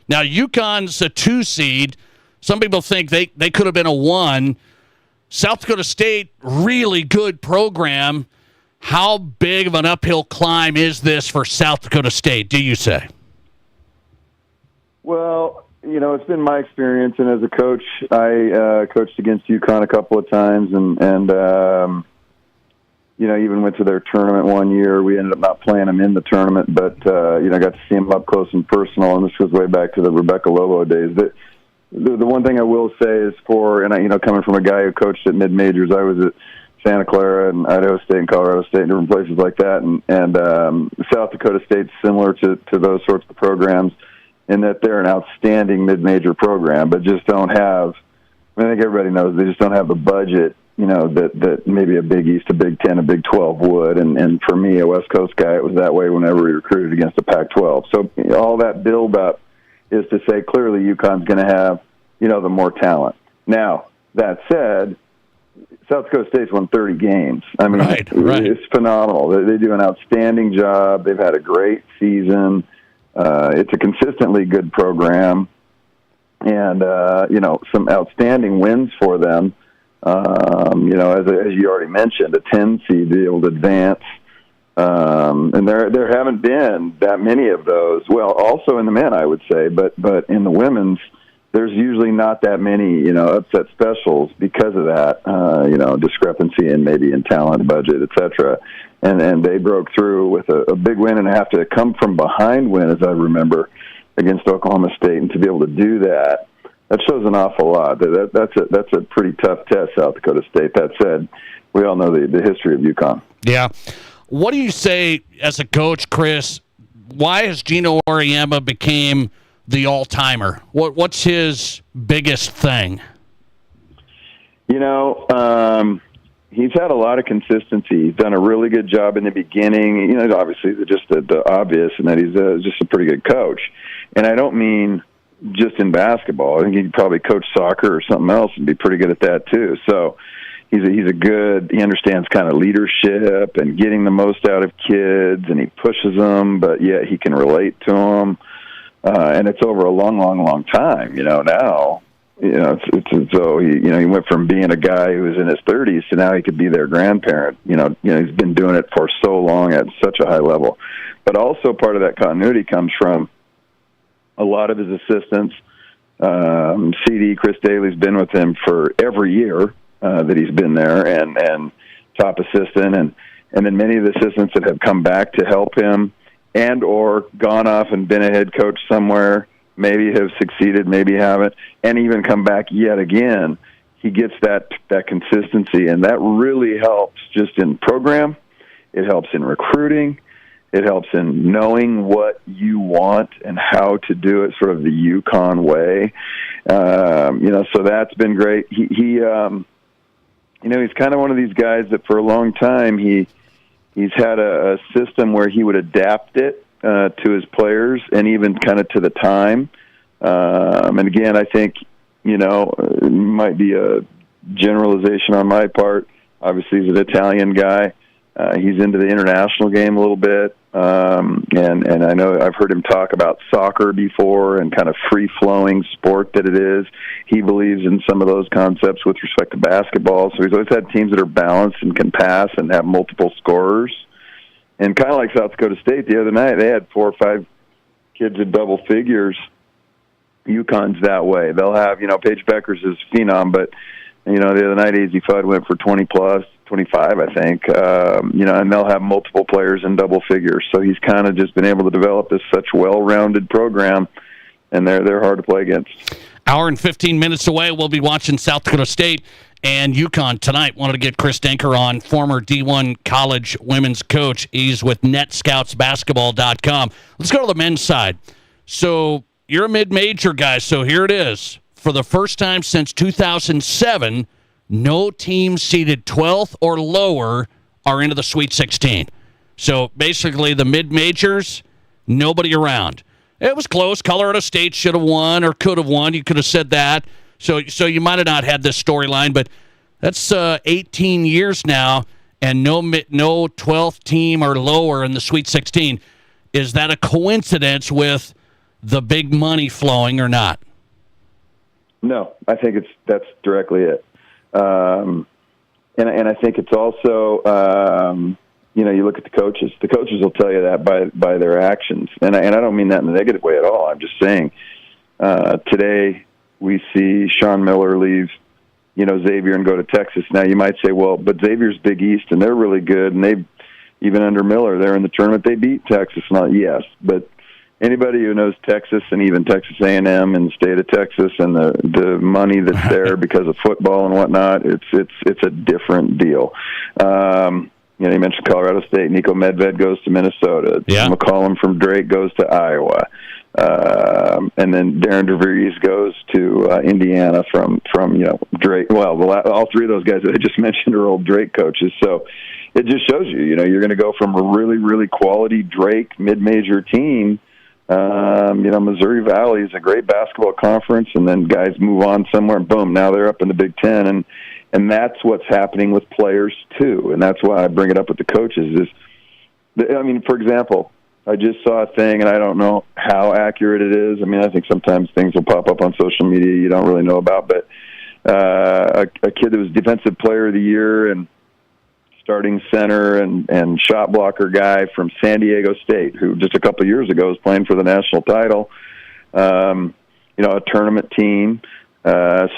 Now, UConn's a 2 seed. Some people think they could have been a 1. South Dakota State, really good program. How big of an uphill climb is this for South Dakota State, do you say? Well, it's been my experience, and as a coach, I coached against UConn a couple of times, and even went to their tournament one year. We ended up not playing them in the tournament, but I got to see them up close and personal, and this goes way back to the Rebecca Lobo days. The one thing I will say is coming from a guy who coached at mid-majors, I was at Santa Clara and Idaho State and Colorado State and different places like that, and South Dakota State's similar to those sorts of programs in that they're an outstanding mid-major program, but just don't have, I think everybody knows, they just don't have the budget, that maybe a Big East, a Big 10, a Big 12 would, and for me, a West Coast guy, it was that way whenever we recruited against a Pac-12. So all that build-up is to say clearly UConn's going to have, the more talent. Now, that said, South Dakota State's won 30 games. I mean, right. It's phenomenal. They do an outstanding job. They've had a great season. It's a consistently good program, and some outstanding wins for them. As you already mentioned, a 10 seed to be able to advance, and there haven't been that many of those. Well, also in the men, I would say, but in the women's, there's usually not that many, upset specials because of that, discrepancy in maybe in talent, budget, et cetera. And they broke through with a big win and have to come from behind win, as I remember, against Oklahoma State. And to be able to do that shows an awful lot. That's a pretty tough test, South Dakota State. That said, we all know the history of UConn. Yeah. What do you say as a coach, Chris? Why has Gino Auriemma became the all-timer? What's his biggest thing? He's had a lot of consistency. He's done a really good job in the beginning. Obviously, just the obvious, and that he's just a pretty good coach. And I don't mean just in basketball. I think he could probably coach soccer or something else and be pretty good at that too. So he understands kind of leadership and getting the most out of kids, and he pushes them, but yet he can relate to them. And it's over a long, long, long time, now. So he went from being a guy who was in his 30s to now he could be their grandparent. He's been doing it for so long at such a high level. But also part of that continuity comes from a lot of his assistants. CD, Chris Daly's been with him for every year that he's been there, and top assistant, and then many of the assistants that have come back to help him and or gone off and been a head coach somewhere, maybe have succeeded, maybe haven't, and even come back yet again. He gets that consistency, and that really helps just in program. It helps in recruiting. It helps in knowing what you want and how to do it, sort of the UConn way. So that's been great. He's kind of one of these guys that for a long time he's had a system where he would adapt it to his players and even kind of to the time. And again, I think, it might be a generalization on my part. Obviously, he's an Italian guy. He's into the international game a little bit. And I know I've heard him talk about soccer before and kind of free-flowing sport that it is. He believes in some of those concepts with respect to basketball. So he's always had teams that are balanced and can pass and have multiple scorers. And kind of like South Dakota State the other night, they had 4 or 5 kids in double figures. UConn's that way. They'll have, Paige Beckers is phenom, but, the other night AZ Fudd went for 20-plus, 25, I think, and they'll have multiple players in double figures. So he's kind of just been able to develop this such well-rounded program, and they're hard to play against. Hour and 15 minutes away, we'll be watching South Dakota State and UConn tonight. Wanted to get Chris Denker on, former D1 college women's coach. He's with NetScoutsBasketball.com. Let's go to the men's side. So you're a mid-major guy, so here it is. For the first time since 2007, no team seeded 12th or lower are into the Sweet 16. So basically the mid-majors, nobody around. It was close. Colorado State should have won or could have won. You could have said that. So you might have not had this storyline, but that's 18 years now, and no 12th team or lower in the Sweet 16. Is that a coincidence with the big money flowing or not? No, I think that's directly it. And I think it's also, you look at the coaches. The coaches will tell you that by their actions. And I don't mean that in a negative way at all. I'm just saying today we see Sean Miller leave, Xavier and go to Texas. Now you might say, well, but Xavier's Big East and they're really good. And even under Miller, they're in the tournament. They beat Texas. Yes, but anybody who knows Texas and even Texas A&M and the state of Texas and the money that's there because of football and whatnot, it's a different deal. You mentioned Colorado State. Nico Medved goes to Minnesota. Yeah. McCollum from Drake goes to Iowa. And then Darren DeVries goes to Indiana from Drake. Well, all three of those guys that I just mentioned are old Drake coaches. So it just shows you, you're going to go from a really, really quality Drake mid-major team. Missouri Valley is a great basketball conference, and then guys move on somewhere, and boom, now they're up in the Big Ten. And that's what's happening with players, too. And that's why I bring it up with the coaches for example, I just saw a thing, and I don't know how accurate it is. I think sometimes things will pop up on social media you don't really know about, but a kid that was Defensive Player of the Year and starting center and shot blocker guy from San Diego State, who just a couple of years ago was playing for the national title, a tournament team,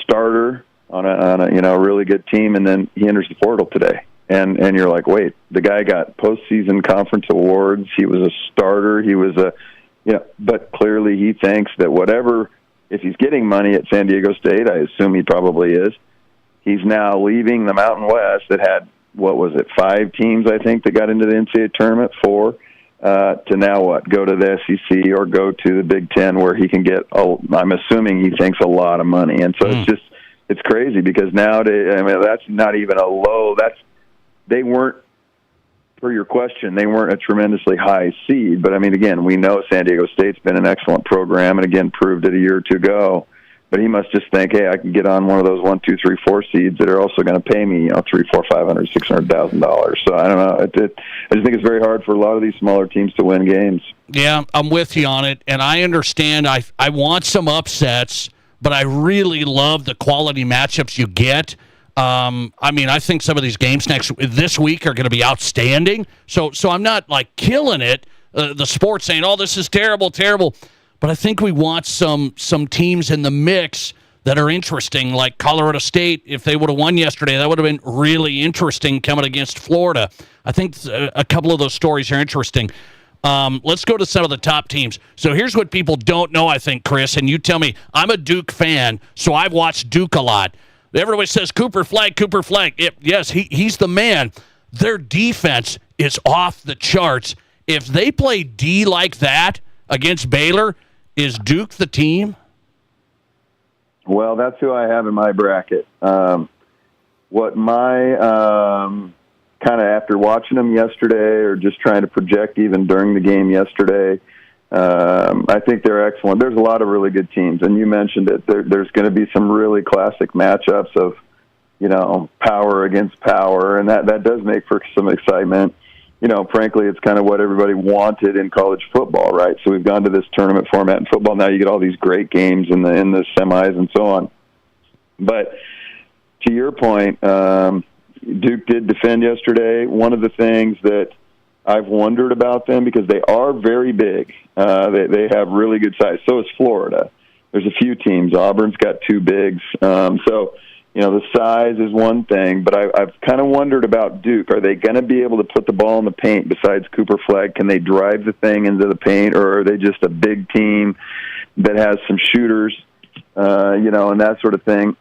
starter on a really good team, and then he enters the portal today. And you're like, wait, the guy got postseason conference awards. He was a starter. He was but clearly he thinks that if he's getting money at San Diego State, I assume he probably is, he's now leaving the Mountain West that had, 5 teams, I think, that got into the NCAA tournament, 4, to now go to the SEC or go to the Big Ten where he can get, I'm assuming he thinks a lot of money. And so it's crazy because nowadays, that's not even a low, they weren't, per your question, they weren't a tremendously high seed. But, again, we know San Diego State's been an excellent program and, again, proved it a year or two ago. But he must just think, hey, I can get on one of those 1, 2, 3, 4 seeds that are also going to pay me, $300,000, $400,000, $600,000. So I don't know. I just think it's very hard for a lot of these smaller teams to win games. Yeah, I'm with you on it, and I understand. I want some upsets, but I really love the quality matchups you get. I think some of these games this week are going to be outstanding. So I'm not killing it. The sports saying, "Oh, this is terrible." But I think we want some teams in the mix that are interesting, like Colorado State. If they would have won yesterday, that would have been really interesting coming against Florida. I think a couple of those stories are interesting. Let's go to some of the top teams. So here's what people don't know, I think, Chris, and you tell me. I'm a Duke fan, so I've watched Duke a lot. Everybody says Cooper Flagg. Yes, he's the man. Their defense is off the charts. If they play D like that against Baylor, is Duke the team? Well, that's who I have in my bracket. What my kind of after watching them yesterday or just trying to project even during the game yesterday, I think they're excellent. There's a lot of really good teams, and you mentioned it. There's going to be some really classic matchups of, power against power, and that does make for some excitement. Frankly, it's kind of what everybody wanted in college football, right? So we've gone to this tournament format in football. Now you get all these great games in the semis and so on. But to your point, Duke did defend yesterday. One of the things that I've wondered about them, because they are very big, they have really good size. So is Florida. There's a few teams. Auburn's got 2 bigs. The size is one thing, but I've kind of wondered about Duke. Are they going to be able to put the ball in the paint besides Cooper Flagg? Can they drive the thing into the paint, or are they just a big team that has some shooters, and that sort of thing?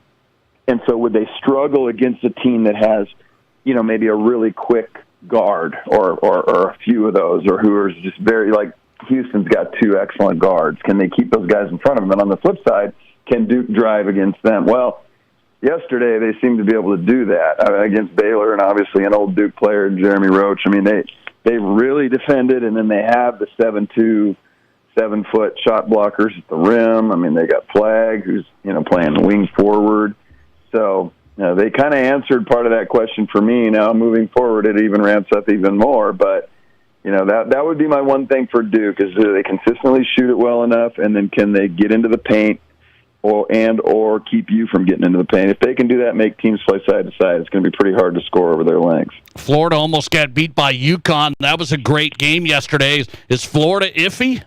And so would they struggle against a team that has, maybe a really quick guard or a few of those, or who are just very, Houston's got 2 excellent guards. Can they keep those guys in front of them? And on the flip side, can Duke drive against them? Well, yesterday they seemed to be able to do that against Baylor, and obviously an old Duke player, Jeremy Roach. They really defended, and then they have the 7'2", 7-foot shot blockers at the rim. They got Flagg, who's playing wing forward. So they kind of answered part of that question for me. Now moving forward, it even ramps up even more. But that would be my one thing for Duke is do they consistently shoot it well enough, and then can they get into the paint or keep you from getting into the paint? If they can do that, make teams play side to side, it's going to be pretty hard to score over their lengths. Florida almost got beat by UConn. That was a great game yesterday. Is Florida iffy?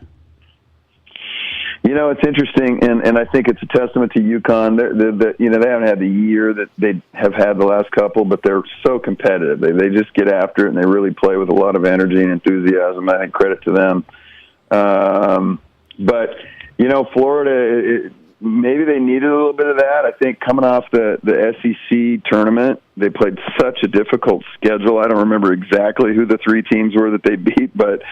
It's interesting, and I think it's a testament to UConn. They haven't had the year that they have had the last couple, but they're so competitive. They just get after it, and they really play with a lot of energy and enthusiasm. I think credit to them. But Florida, maybe they needed a little bit of that. I think coming off the SEC tournament, they played such a difficult schedule. I don't remember exactly who the three teams were that they beat, but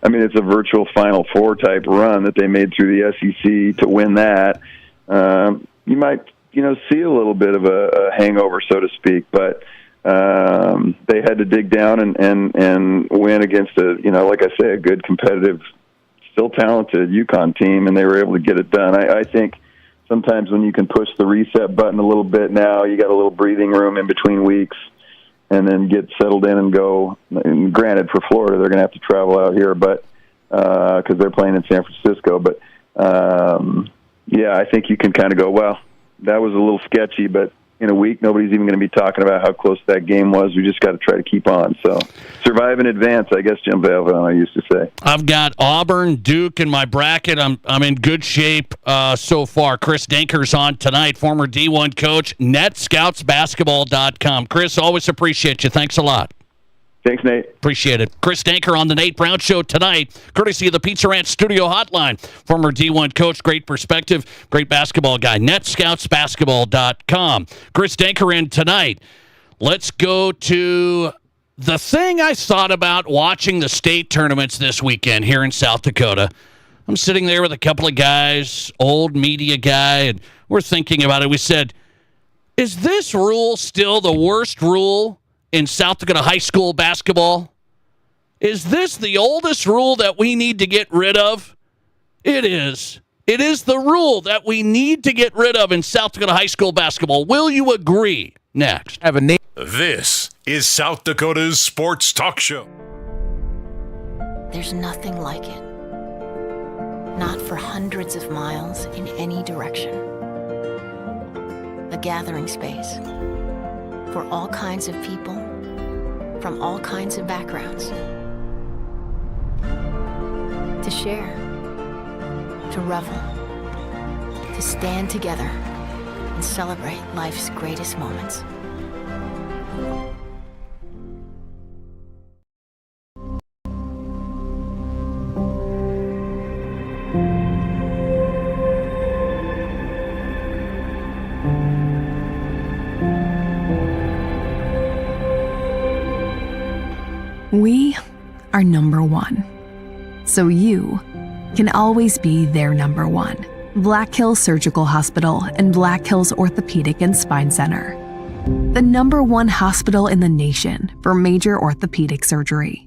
it's a virtual Final Four type run that they made through the SEC to win that. You might, see a little bit of a hangover, so to speak, but they had to dig down and win against like I say, a good competitive, still talented UConn team, and they were able to get it done. I think sometimes when you can push the reset button a little bit now, you got a little breathing room in between weeks, and then get settled in and go. And granted, for Florida, they're going to have to travel out here, but because they're playing in San Francisco. But I think you can kind of go, well, that was a little sketchy, but in a week, nobody's even going to be talking about how close that game was. We just got to try to keep on. So survive in advance, I guess Jim Valvano used to say. I've got Auburn, Duke in my bracket. I'm in good shape so far. Chris Denker's on tonight, former D1 coach, netscoutsbasketball.com. Chris, always appreciate you. Thanks a lot. Thanks, Nate. Appreciate it. Chris Denker on the Nate Brown Show tonight, courtesy of the Pizza Ranch Studio Hotline. Former D1 coach, great perspective, great basketball guy. netscoutsbasketball.com. Chris Denker in tonight. Let's go to the thing I thought about watching the state tournaments this weekend here in South Dakota. I'm sitting there with a couple of guys, old media guy, and we're thinking about it. We said, is this rule still the worst rule in South Dakota high school basketball? Is this the oldest rule that we need to get rid of? It is. It is the rule that we need to get rid of in South Dakota high school basketball. Will you agree? Next. This is South Dakota's Sports Talk Show. There's nothing like it. Not for hundreds of miles in any direction. A gathering space for all kinds of people from all kinds of backgrounds. To share, to revel, to stand together and celebrate life's greatest moments. We are number one, so you can always be their number one. Black Hills Surgical Hospital and Black Hills Orthopedic and Spine Center. The number one hospital in the nation for major orthopedic surgery.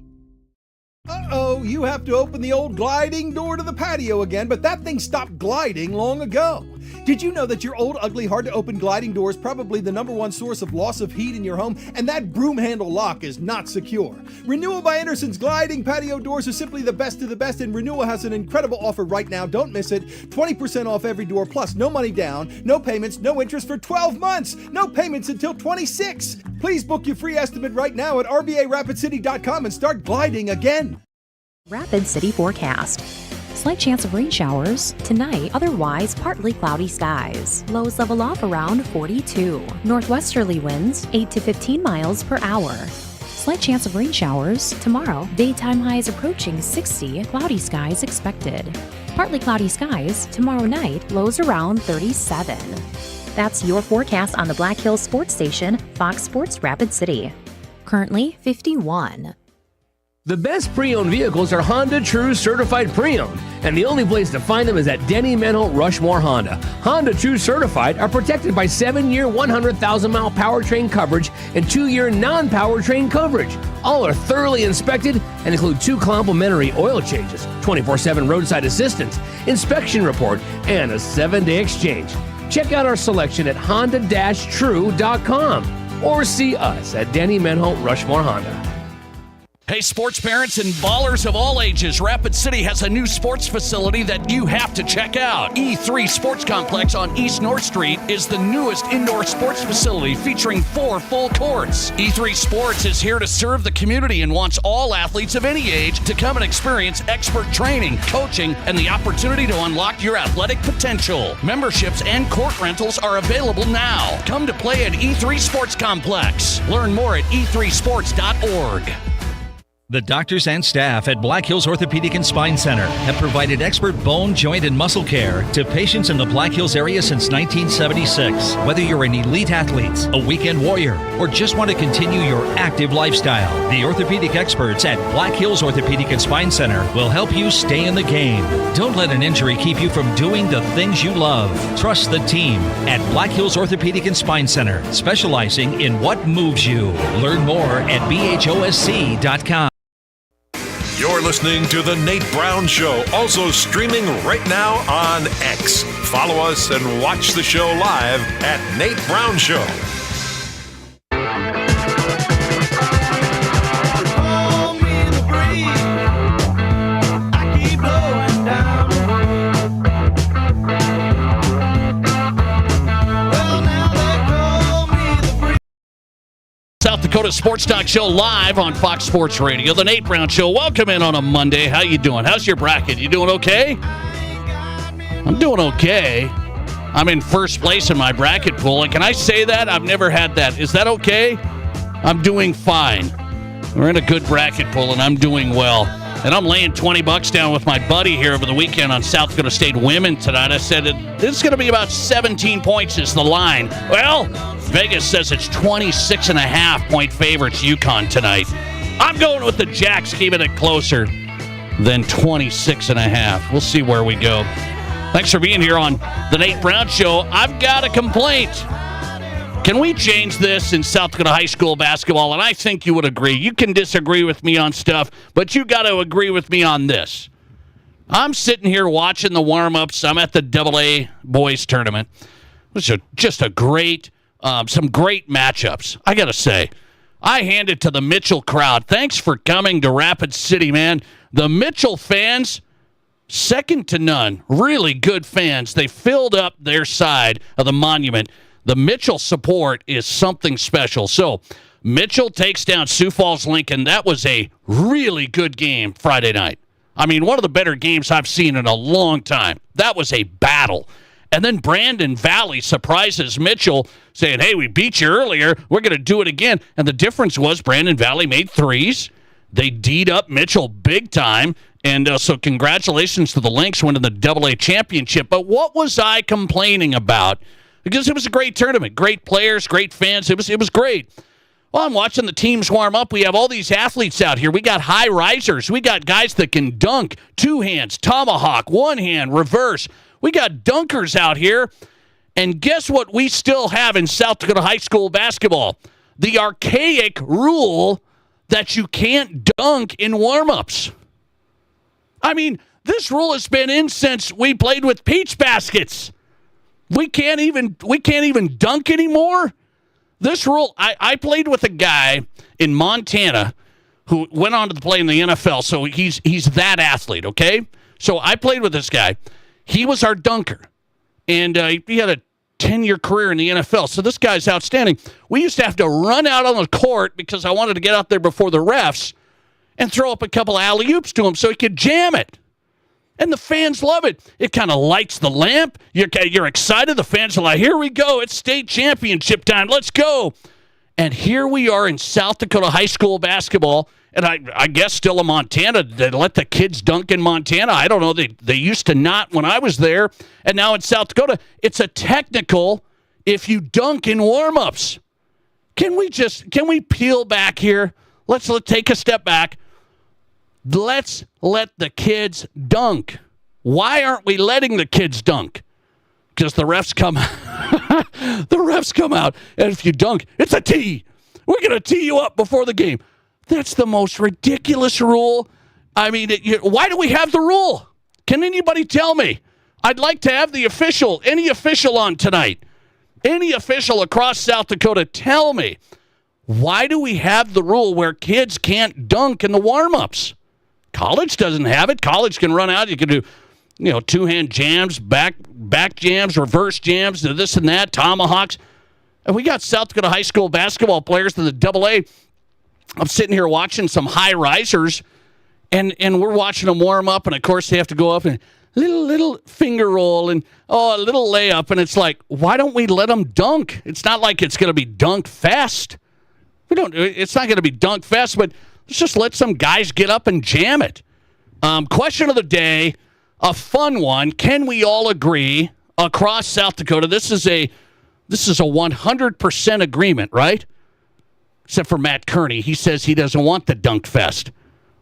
Uh-oh, you have to open the old gliding door to the patio again, but that thing stopped gliding long ago. Did you know that your old, ugly, hard-to-open gliding door is probably the number one source of loss of heat in your home, and that broom handle lock is not secure? Renewal by Anderson's gliding patio doors are simply the best of the best, and Renewal has an incredible offer right now. Don't miss it. 20% off every door, plus no money down, no payments, no interest for 12 months. No payments until 26. Please book your free estimate right now at RBARapidCity.com and start gliding again. Rapid City forecast. Slight chance of rain showers tonight, otherwise partly cloudy skies. Lows level off around 42. Northwesterly winds 8 to 15 miles per hour. Slight chance of rain showers tomorrow. Daytime highs approaching 60. Cloudy skies expected. Partly cloudy skies tomorrow night. Lows around 37. That's your forecast on the Black Hills Sports Station, Fox Sports Rapid City. Currently 51. The best pre-owned vehicles are Honda True Certified Pre-Owned, and the only place to find them is at Denny Mental Rushmore Honda. Honda True Certified are protected by 7-year, 100,000-mile powertrain coverage and 2-year non-powertrain coverage. All are thoroughly inspected and include 2 complimentary oil changes, 24/7 roadside assistance, inspection report, and a 7-day exchange. Check out our selection at honda-true.com or see us at Denny Mental Rushmore Honda. Hey, sports parents and ballers of all ages, Rapid City has a new sports facility that you have to check out. E3 Sports Complex on East North Street is the newest indoor sports facility featuring 4 full courts. E3 Sports is here to serve the community and wants all athletes of any age to come and experience expert training, coaching, and the opportunity to unlock your athletic potential. Memberships and court rentals are available now. Come to play at E3 Sports Complex. Learn more at e3sports.org. The doctors and staff at Black Hills Orthopedic and Spine Center have provided expert bone, joint, and muscle care to patients in the Black Hills area since 1976. Whether you're an elite athlete, a weekend warrior, or just want to continue your active lifestyle, the orthopedic experts at Black Hills Orthopedic and Spine Center will help you stay in the game. Don't let an injury keep you from doing the things you love. Trust the team at Black Hills Orthopedic and Spine Center, specializing in what moves you. Learn more at bhosc.com. You're listening to The Nate Brown Show, also streaming right now on X. Follow us and watch the show live at Nate Brown Show. South Dakota Sports Talk Show live on Fox Sports Radio. The Nate Brown Show. Welcome in on a Monday. How you doing? How's your bracket? You doing okay? I'm doing okay. I'm in first place in my bracket pool. Can I say that? I've never had that. Is that okay? I'm doing fine. We're in a good bracket pool, and I'm doing well. And I'm laying $20 down with my buddy here over the weekend on South Dakota State women tonight. I said this is going to be about 17 points is the line. Well, Vegas says it's 26.5-point favorites UConn tonight. I'm going with the Jacks, keeping it closer than 26.5. We'll see where we go. Thanks for being here on the Nate Brown Show. I've got a complaint. Can we change this in South Dakota high school basketball? And I think you would agree. You can disagree with me on stuff, but you got to agree with me on this. I'm sitting here watching the warm-ups. I'm at the AA boys tournament. It was just a great, some great matchups. I got to say, I hand it to the Mitchell crowd. Thanks for coming to Rapid City, man. The Mitchell fans, second to none. Really good fans. They filled up their side of the monument. The Mitchell support is something special. So, Mitchell takes down Sioux Falls Lincoln. That was a really good game Friday night. I mean, one of the better games I've seen in a long time. That was a battle. And then Brandon Valley surprises Mitchell, saying, hey, we beat you earlier. We're going to do it again. And the difference was Brandon Valley made threes. They D'd up Mitchell big time. And so congratulations to the Lynx winning the AA championship. But what was I complaining about? Because it was a great tournament, great players, great fans. It was great. Well, I'm watching the teams warm up. We have all these athletes out here. We got high risers. We got guys that can dunk, 2 hands, tomahawk, 1 hand, reverse. We got dunkers out here. And guess what we still have in South Dakota high school basketball? The archaic rule that you can't dunk in warm-ups. I mean, this rule has been in since we played with peach baskets. We can't even dunk anymore. This rule, I played with a guy in Montana who went on to play in the NFL, so he's that athlete, okay? So I played with this guy. He was our dunker, and he had a 10-year career in the NFL, so this guy's outstanding. We used to have to run out on the court because I wanted to get out there before the refs and throw up a couple alley-oops to him so he could jam it. And the fans love it. It kind of lights the lamp. You're excited. The fans are like, here we go. It's state championship time. Let's go. And here we are in South Dakota high school basketball. And I guess still in Montana. They let the kids dunk in Montana. I don't know. They used to not when I was there. And now in South Dakota, it's a technical if you dunk in warm-ups. Can we peel back here? Let's take a step back. Let's let the kids dunk. Why aren't we letting the kids dunk? Because the refs come out, and if you dunk, it's a tee. We're going to tee you up before the game. That's the most ridiculous rule. I mean, why do we have the rule? Can anybody tell me? I'd like to have any official on tonight. Any official across South Dakota, tell me. Why do we have the rule where kids can't dunk in the warm-ups? College doesn't have it. College can run out. You can do, two-hand jams, back jams, reverse jams, this and that, tomahawks. And we got South Dakota high school basketball players in the AA. I'm sitting here watching some high-risers, and we're watching them warm up, and, of course, they have to go up and little finger roll and, a little layup. And it's like, why don't we let them dunk? It's not like it's going to be dunk fest. It's not going to be dunk fest, but let's just let some guys get up and jam it. Question of the day, a fun one. Can we all agree across South Dakota? This is a 100% agreement, right? Except for Matt Kearney. He says he doesn't want the dunk fest.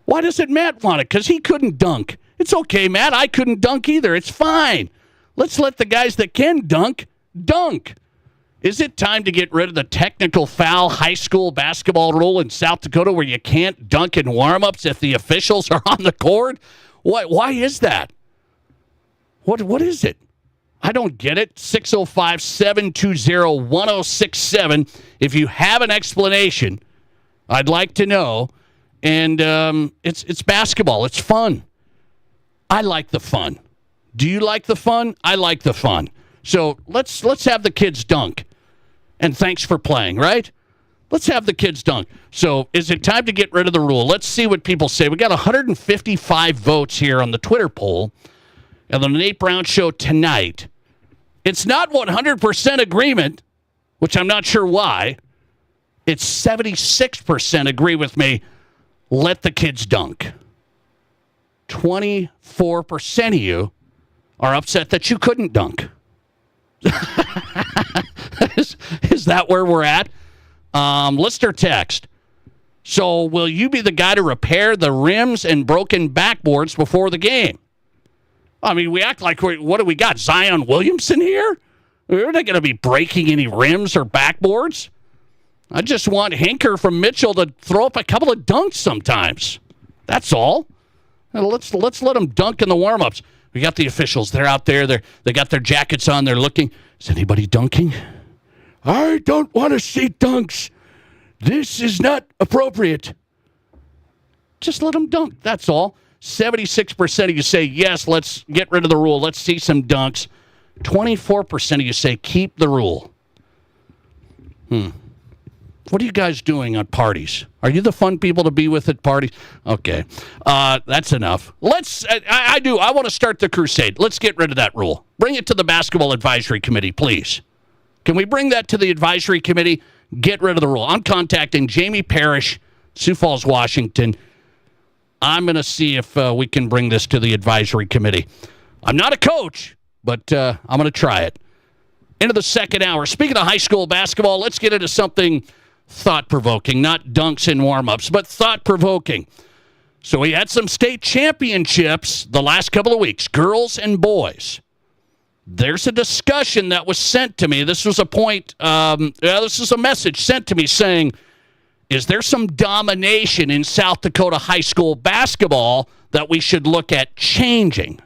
Why doesn't Matt want it? Because he couldn't dunk. It's okay, Matt. I couldn't dunk either. It's fine. Let's let the guys that can dunk. Is it time to get rid of the technical foul high school basketball rule in South Dakota where you can't dunk in warm-ups if the officials are on the court? Why is that? What is it? I don't get it. 605-720-1067. If you have an explanation, I'd like to know. And it's basketball. It's fun. I like the fun. Do you like the fun? I like the fun. So let's have the kids dunk. And thanks for playing, right? Let's have the kids dunk. So is it time to get rid of the rule? Let's see what people say. We got 155 votes here on the Twitter poll. And on the Nate Brown Show tonight, it's not 100% agreement, which I'm not sure why. It's 76% agree with me. Let the kids dunk. 24% of you are upset that you couldn't dunk. Is that where we're at? Listener text. So will you be the guy to repair the rims and broken backboards before the game? I mean, we act like, what do we got? Zion Williamson here? We're not going to be breaking any rims or backboards. I just want Hinker from Mitchell to throw up a couple of dunks sometimes. That's all. Let's let them dunk in the warm-ups. We got the officials. They're out there. They got their jackets on. They're looking. Is anybody dunking? I don't want to see dunks. This is not appropriate. Just let them dunk. That's all. 76% of you say, yes, let's get rid of the rule. Let's see some dunks. 24% of you say, keep the rule. What are you guys doing at parties? Are you the fun people to be with at parties? Okay. That's enough. I want to start the crusade. Let's get rid of that rule. Bring it to the Basketball Advisory Committee, please. Can we bring that to the advisory committee? Get rid of the rule. I'm contacting Jamie Parrish, Sioux Falls, Washington. I'm going to see if we can bring this to the advisory committee. I'm not a coach, but I'm going to try it. Into the second hour. Speaking of high school basketball, let's get into something thought-provoking, not dunks and warm-ups, but thought-provoking. So we had some state championships the last couple of weeks, girls and boys. There's a discussion that was sent to me. This was this is a message sent to me saying, is there some domination in South Dakota high school basketball that we should look at changing?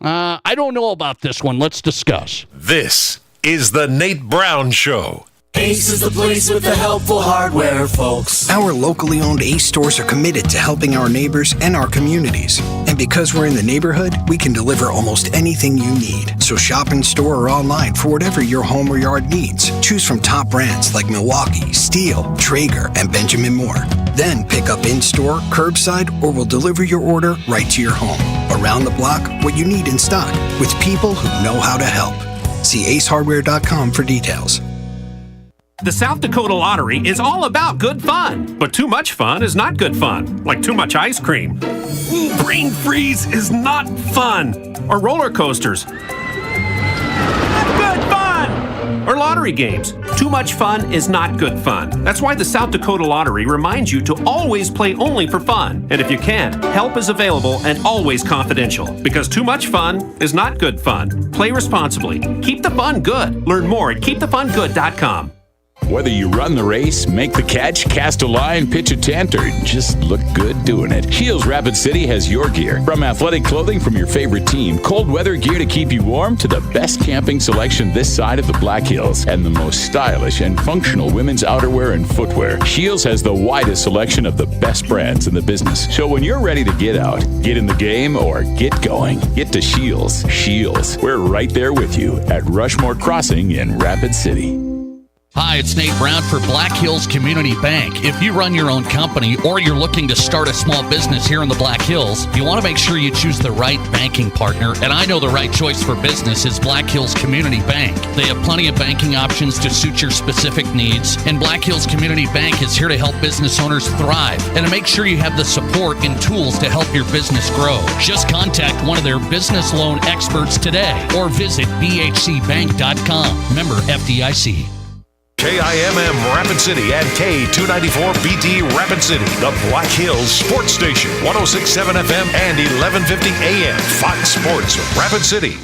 I don't know about this one. Let's discuss. This is the Nate Brown Show. Ace is the place with the helpful hardware, folks. Our locally owned Ace stores are committed to helping our neighbors and our communities. And because we're in the neighborhood, we can deliver almost anything you need. So shop in store or online for whatever your home or yard needs. Choose from top brands like Milwaukee, Steel, Traeger, and Benjamin Moore. Then pick up in-store, curbside, or we'll deliver your order right to your home. Around the block, what you need in stock, with people who know how to help. See acehardware.com for details. The South Dakota Lottery is all about good fun. But too much fun is not good fun. Like too much ice cream. Brain freeze is not fun. Or roller coasters. Not good fun! Or lottery games. Too much fun is not good fun. That's why the South Dakota Lottery reminds you to always play only for fun. And if you can't, help is available and always confidential. Because too much fun is not good fun. Play responsibly. Keep the fun good. Learn more at keepthefungood.com. Whether you run the race, make the catch, cast a line, pitch a tent, or just look good doing it, Shields Rapid City has your gear. From athletic clothing from your favorite team, cold weather gear to keep you warm, to the best camping selection this side of the Black Hills, and the most stylish and functional women's outerwear and footwear, Shields has the widest selection of the best brands in the business. So when you're ready to get out, get in the game, or get going, get to Shields. Shields, we're right there with you at Rushmore Crossing in Rapid City. Hi, it's Nate Brown for Black Hills Community Bank. If you run your own company or you're looking to start a small business here in the Black Hills, you want to make sure you choose the right banking partner. And I know the right choice for business is Black Hills Community Bank. They have plenty of banking options to suit your specific needs. And Black Hills Community Bank is here to help business owners thrive and to make sure you have the support and tools to help your business grow. Just contact one of their business loan experts today or visit bhcbank.com. Member FDIC. KIMM Rapid City and K294BT Rapid City, the Black Hills Sports Station, 106.7 FM and 1150 AM, Fox Sports Rapid City.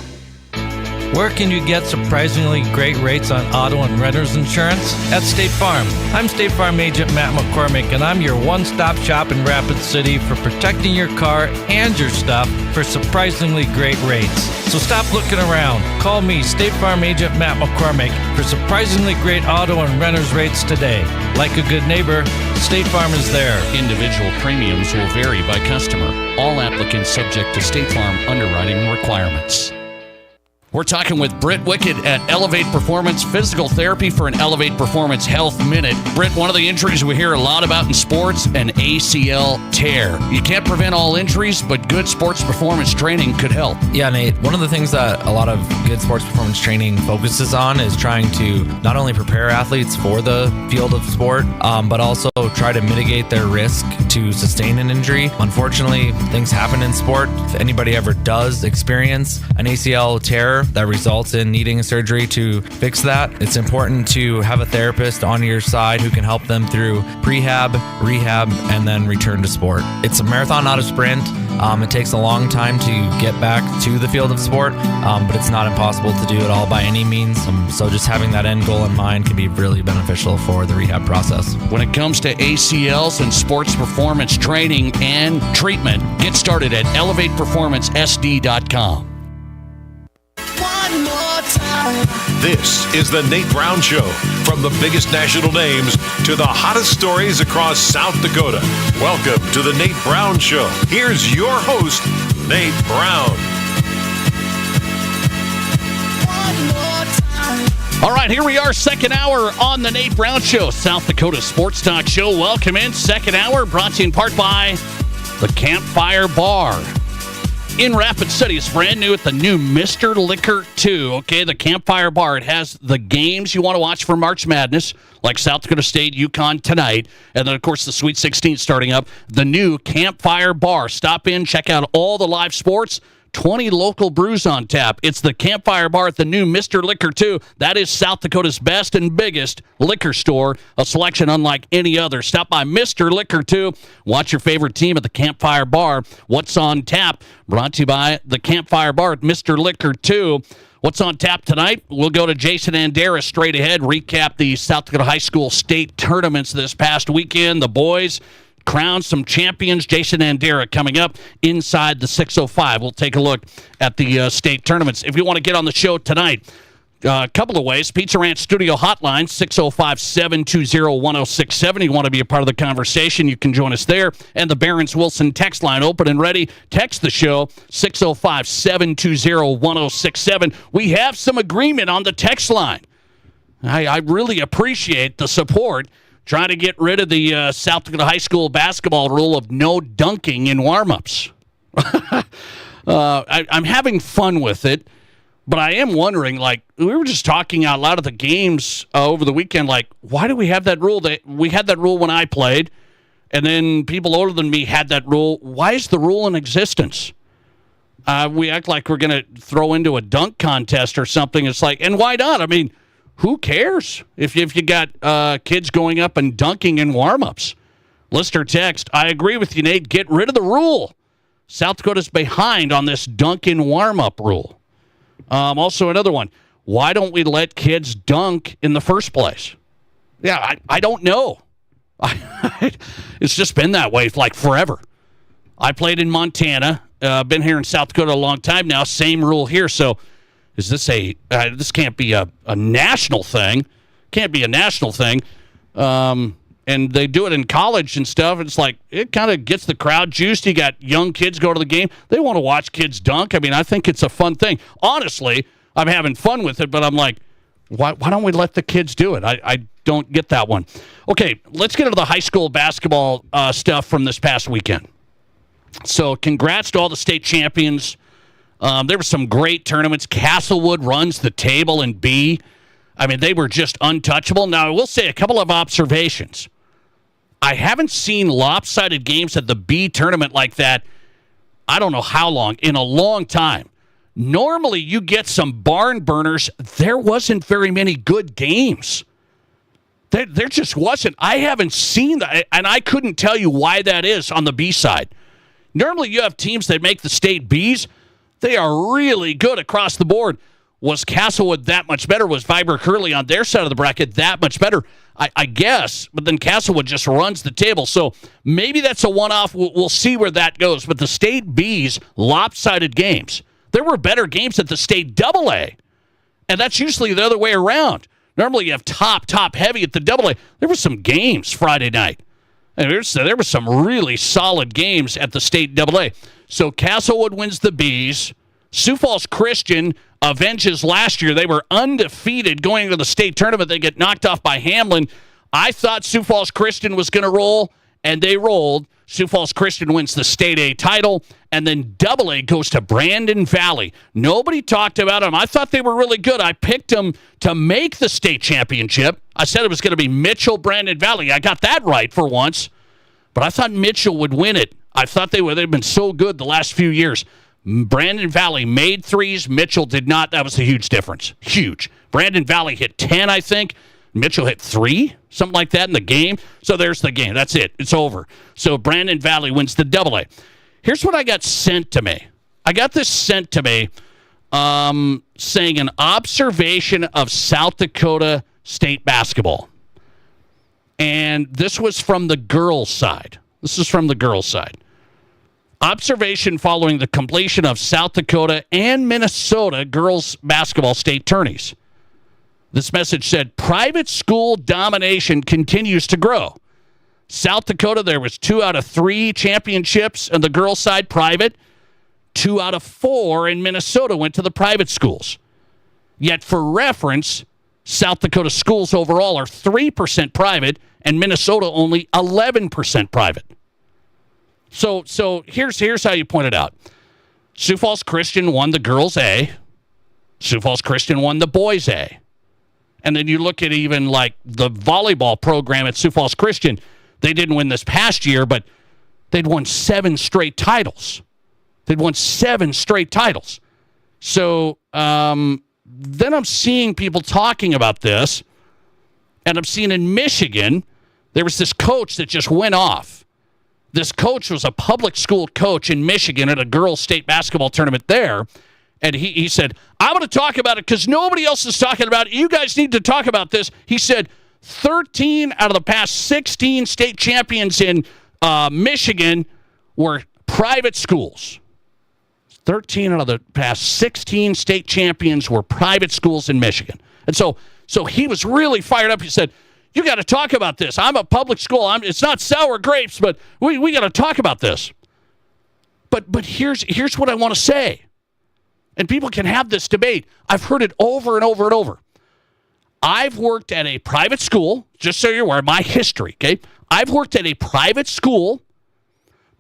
Where can you get surprisingly great rates on auto and renter's insurance? At State Farm. I'm State Farm Agent Matt McCormick, and I'm your one-stop shop in Rapid City for protecting your car and your stuff for surprisingly great rates. So stop looking around. Call me, State Farm Agent Matt McCormick, for surprisingly great auto and renter's rates today. Like a good neighbor, State Farm is there. Individual premiums will vary by customer. All applicants subject to State Farm underwriting requirements. We're talking with Britt Wickett at Elevate Performance Physical Therapy for an Elevate Performance Health Minute. Britt, one of the injuries we hear a lot about in sports, an ACL tear. You can't prevent all injuries, but good sports performance training could help. Yeah, Nate. One of the things that a lot of good sports performance training focuses on is trying to not only prepare athletes for the field of sport, but also try to mitigate their risk to sustain an injury. Unfortunately, things happen in sport. If anybody ever does experience an ACL tear that results in needing a surgery to fix that, it's important to have a therapist on your side who can help them through prehab, rehab, and then return to sport. It's a marathon, not a sprint. It takes a long time to get back to the field of sport, but it's not impossible to do it all by any means. So just having that end goal in mind can be really beneficial for the rehab process. When it comes to ACLs and sports performance training and treatment, get started at elevateperformancesd.com. One more time. This is the Nate Brown Show. From the biggest national names to the hottest stories across South Dakota. Welcome to the Nate Brown Show. Here's your host, Nate Brown. One more time. All right, here we are, second hour on the Nate Brown Show, South Dakota Sports Talk Show. Welcome in, second hour, brought to you in part by the Campfire Bar in Rapid City. It's brand new at the new Mr. Liquor 2. Okay, the Campfire Bar. It has the games you want to watch for March Madness, like South Dakota State, UConn tonight, and then, of course, the Sweet 16 starting up. The new Campfire Bar. Stop in, check out all the live sports. 20 local brews on tap. It's the Campfire Bar at the new Mr. Liquor 2. That is South Dakota's best and biggest liquor store. A selection unlike any other. Stop by Mr. Liquor 2. Watch your favorite team at the Campfire Bar. What's on tap? Brought to you by the Campfire Bar at Mr. Liquor 2. What's on tap tonight? We'll go to Jason Andera straight ahead, recap the South Dakota High School state tournaments this past weekend. The boys crowned some champions. Jason Andera coming up inside the 605. We'll take a look at the state tournaments. If you want to get on the show tonight, a couple of ways. Pizza Ranch Studio Hotline, 605-720-1067. You want to be a part of the conversation, you can join us there. And the Barron's Wilson text line, open and ready. Text the show, 605-720-1067. We have some agreement on the text line. I really appreciate the support. Trying to get rid of the South Dakota High School basketball rule of no dunking in warm-ups. I'm having fun with it, but I am wondering, like, we were just talking out loud at the games over the weekend, like, why do we have that rule? We had that rule when I played, and then people older than me had that rule. Why is the rule in existence? We act like we're going to throw into a dunk contest or something. It's like, and why not? I mean, who cares if you got kids going up and dunking in warm-ups? Listener text, I agree with you, Nate. Get rid of the rule. South Dakota's behind on this dunk in warm-up rule. Also another one, why don't we let kids dunk in the first place? Yeah, I don't know. It's just been that way like forever. I played in Montana. Been here in South Dakota a long time now. Same rule here. So is this this can't be a national thing. Can't be a national thing. And they do it in college and stuff. It's like it kind of gets the crowd juiced. You got young kids go to the game. They want to watch kids dunk. I mean, I think it's a fun thing. Honestly, I'm having fun with it, but I'm like, why don't we let the kids do it? I don't get that one. Okay, let's get into the high school basketball stuff from this past weekend. So congrats to all the state champions. There were some great tournaments. Castlewood runs the table in B. I mean, they were just untouchable. Now, I will say a couple of observations. I haven't seen lopsided games at the B tournament like that, I don't know how long, in a long time. Normally, you get some barn burners. There wasn't very many good games. There just wasn't. I haven't seen that, and I couldn't tell you why that is on the B side. Normally, you have teams that make the state Bs. They are really good across the board. Was Castlewood that much better? Was Viber Curley on their side of the bracket that much better? I guess, but then Castlewood just runs the table. So maybe that's a one-off. We'll see where that goes. But the state B's lopsided games. There were better games at the state AA, and that's usually the other way around. Normally you have top heavy at the AA. There were some games Friday night. And there were some really solid games at the state AA. So Castlewood wins the B's. Sioux Falls Christian avenges last year. They were undefeated going into the state tournament. They get knocked off by Hamlin. I thought Sioux Falls Christian was going to roll, and they rolled. Sioux Falls Christian wins the State A title, and then AA goes to Brandon Valley. Nobody talked about them. I thought they were really good. I picked them to make the state championship. I said it was going to be Mitchell, Brandon Valley. I got that right for once, but I thought Mitchell would win it. I thought they've been so good the last few years. Brandon Valley made threes. Mitchell did not. That was a huge difference. Huge. Brandon Valley hit 10, I think. Mitchell hit 3, something like that in the game. So there's the game. That's it. It's over. So Brandon Valley wins the AA. Here's what I got sent to me. I got this sent to me saying an observation of South Dakota State basketball. And this was from the girls' side. Observation following the completion of South Dakota and Minnesota girls basketball state tourneys. This message said, private school domination continues to grow. South Dakota, there was 2 out of 3 championships on the girls' side private. 2 out of 4 in Minnesota went to the private schools. Yet for reference, South Dakota schools overall are 3% private and Minnesota only 11% private. So here's how you point it out. Sioux Falls Christian won the girls' A. Sioux Falls Christian won the boys' A. And then you look at even like the volleyball program at Sioux Falls Christian. They didn't win this past year, but they'd won 7 straight titles. So then I'm seeing people talking about this, and I'm seeing in Michigan, there was this coach that just went off. This coach was a public school coach in Michigan at a girls' state basketball tournament there. And he said, I'm going to talk about it because nobody else is talking about it. You guys need to talk about this. He said 13 out of the past 16 state champions in Michigan were private schools. 13 out of the past 16 state champions were private schools in Michigan. And so he was really fired up. He said, you got to talk about this. I'm a public school. It's not sour grapes, but we got to talk about this. But here's what I want to say. And people can have this debate. I've heard it over and over and over. I've worked at a private school, just so you're aware, my history, okay? I've worked at a private school.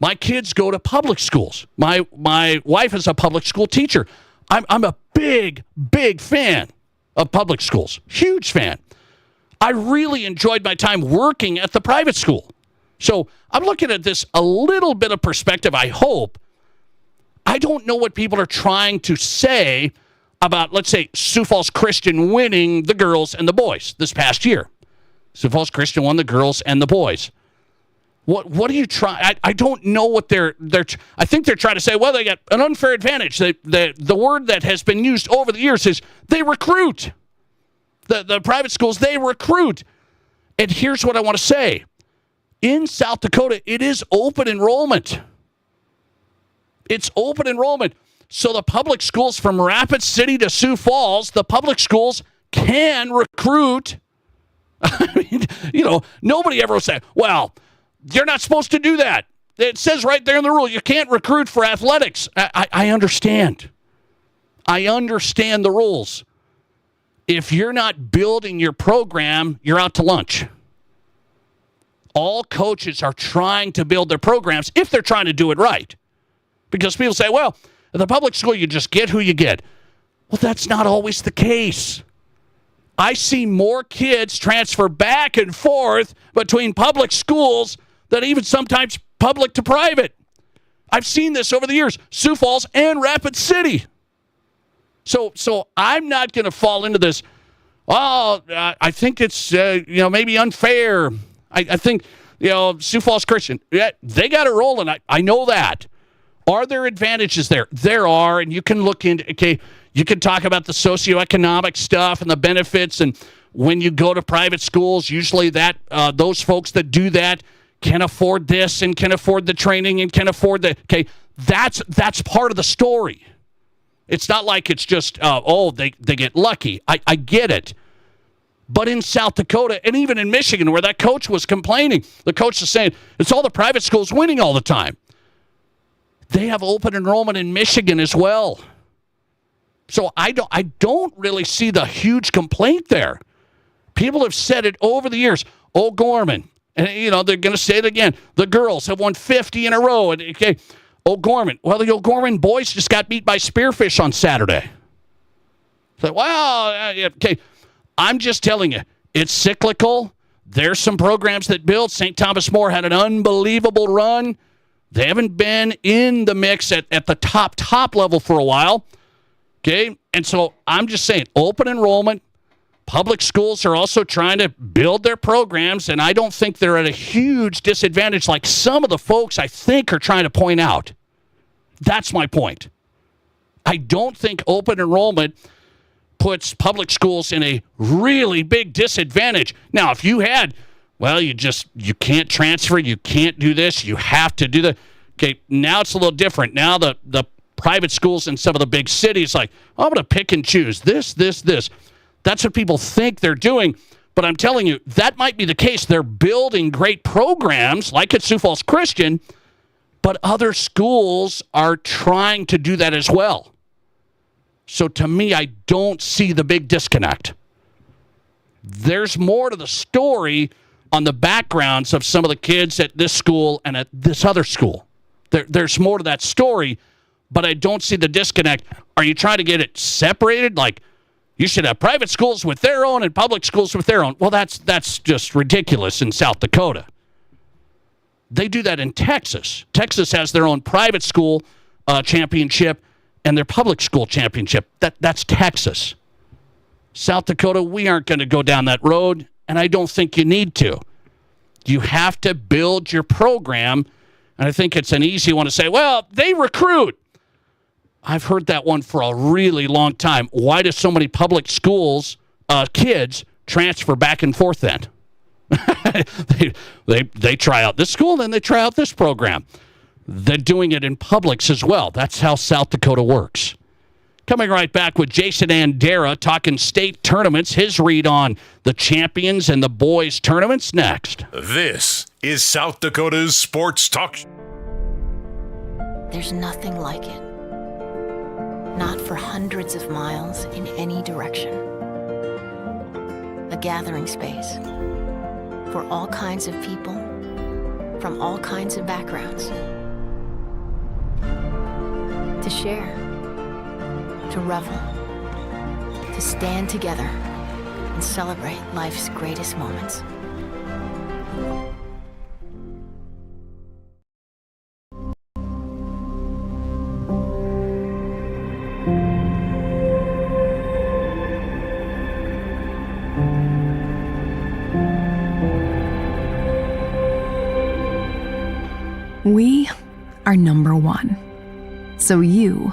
My kids go to public schools. My wife is a public school teacher. I'm a big fan of public schools. Huge fan. I really enjoyed my time working at the private school. So I'm looking at this a little bit of perspective, I hope. I don't know what people are trying to say about, let's say, Sioux Falls Christian winning the girls and the boys this past year. Sioux Falls Christian won the girls and the boys. What are you trying? I don't know what they're. I think they're trying to say, well, they got an unfair advantage. The word that has been used over the years is they recruit. The private schools, they recruit. And here's what I want to say. In South Dakota, it is open enrollment. It's open enrollment. So the public schools from Rapid City to Sioux Falls, the public schools can recruit. I mean, nobody ever will say, well, you're not supposed to do that. It says right there in the rule, you can't recruit for athletics. I understand. I understand the rules. If you're not building your program, you're out to lunch. All coaches are trying to build their programs if they're trying to do it right. Because people say, well, at the public school, you just get who you get. Well, that's not always the case. I see more kids transfer back and forth between public schools than even sometimes public to private. I've seen this over the years, Sioux Falls and Rapid City. So I'm not going to fall into this, I think it's, maybe unfair. I think, Sioux Falls Christian, they got it rolling. I know that. Are there advantages there? There are, and you can look into, you can talk about the socioeconomic stuff and the benefits, and when you go to private schools, usually that those folks that do that can afford this and can afford the training and can afford the, that's part of the story. It's not like it's just, they get lucky. I get it. But in South Dakota, and even in Michigan, where that coach was complaining, the coach is saying, it's all the private schools winning all the time. They have open enrollment in Michigan as well. So I don't really see the huge complaint there. People have said it over the years. O'Gorman, and they're going to say it again. The girls have won 50 in a row. And O'Gorman. Well, the O'Gorman boys just got beat by Spearfish on Saturday. So, I'm just telling you, it's cyclical. There's some programs that build. St. Thomas More had an unbelievable run. They haven't been in the mix at the top level for a while. Okay? And so I'm just saying, open enrollment. Public schools are also trying to build their programs, and I don't think they're at a huge disadvantage like some of the folks I think are trying to point out. That's my point. I don't think open enrollment puts public schools in a really big disadvantage. Now, if you had, you can't transfer, you can't do this, you have to do that. Okay, now it's a little different. Now the private schools in some of the big cities, I'm going to pick and choose this. That's what people think they're doing. But I'm telling you, that might be the case. They're building great programs, like at Sioux Falls Christian, but other schools are trying to do that as well. So to me, I don't see the big disconnect. There's more to the story on the backgrounds of some of the kids at this school and at this other school. There's more to that story, but I don't see the disconnect. Are you trying to get it separated? Like, you should have private schools with their own and public schools with their own. Well, that's just ridiculous in South Dakota. They do that in Texas. Texas has their own private school championship and their public school championship. That's Texas. South Dakota, we aren't going to go down that road, and I don't think you need to. You have to build your program, and I think it's an easy one to say, well, they recruit. I've heard that one for a really long time. Why do so many public schools, kids, transfer back and forth then? they try out this school, then they try out this program. They're doing it in Publix as well. That's how South Dakota works. Coming right back with Jason Andera talking state tournaments. His read on the champions and the boys tournaments next. This is South Dakota's Sports Talk. There's nothing like it. Not for hundreds of miles in any direction. A gathering space for all kinds of people from all kinds of backgrounds. To share, to revel, to stand together and celebrate life's greatest moments. We are number one. So you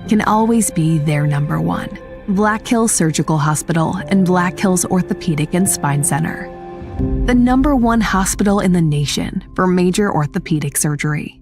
can always be their number one. Black Hills Surgical Hospital and Black Hills Orthopedic and Spine Center. the #1 hospital in the nation for major orthopedic surgery.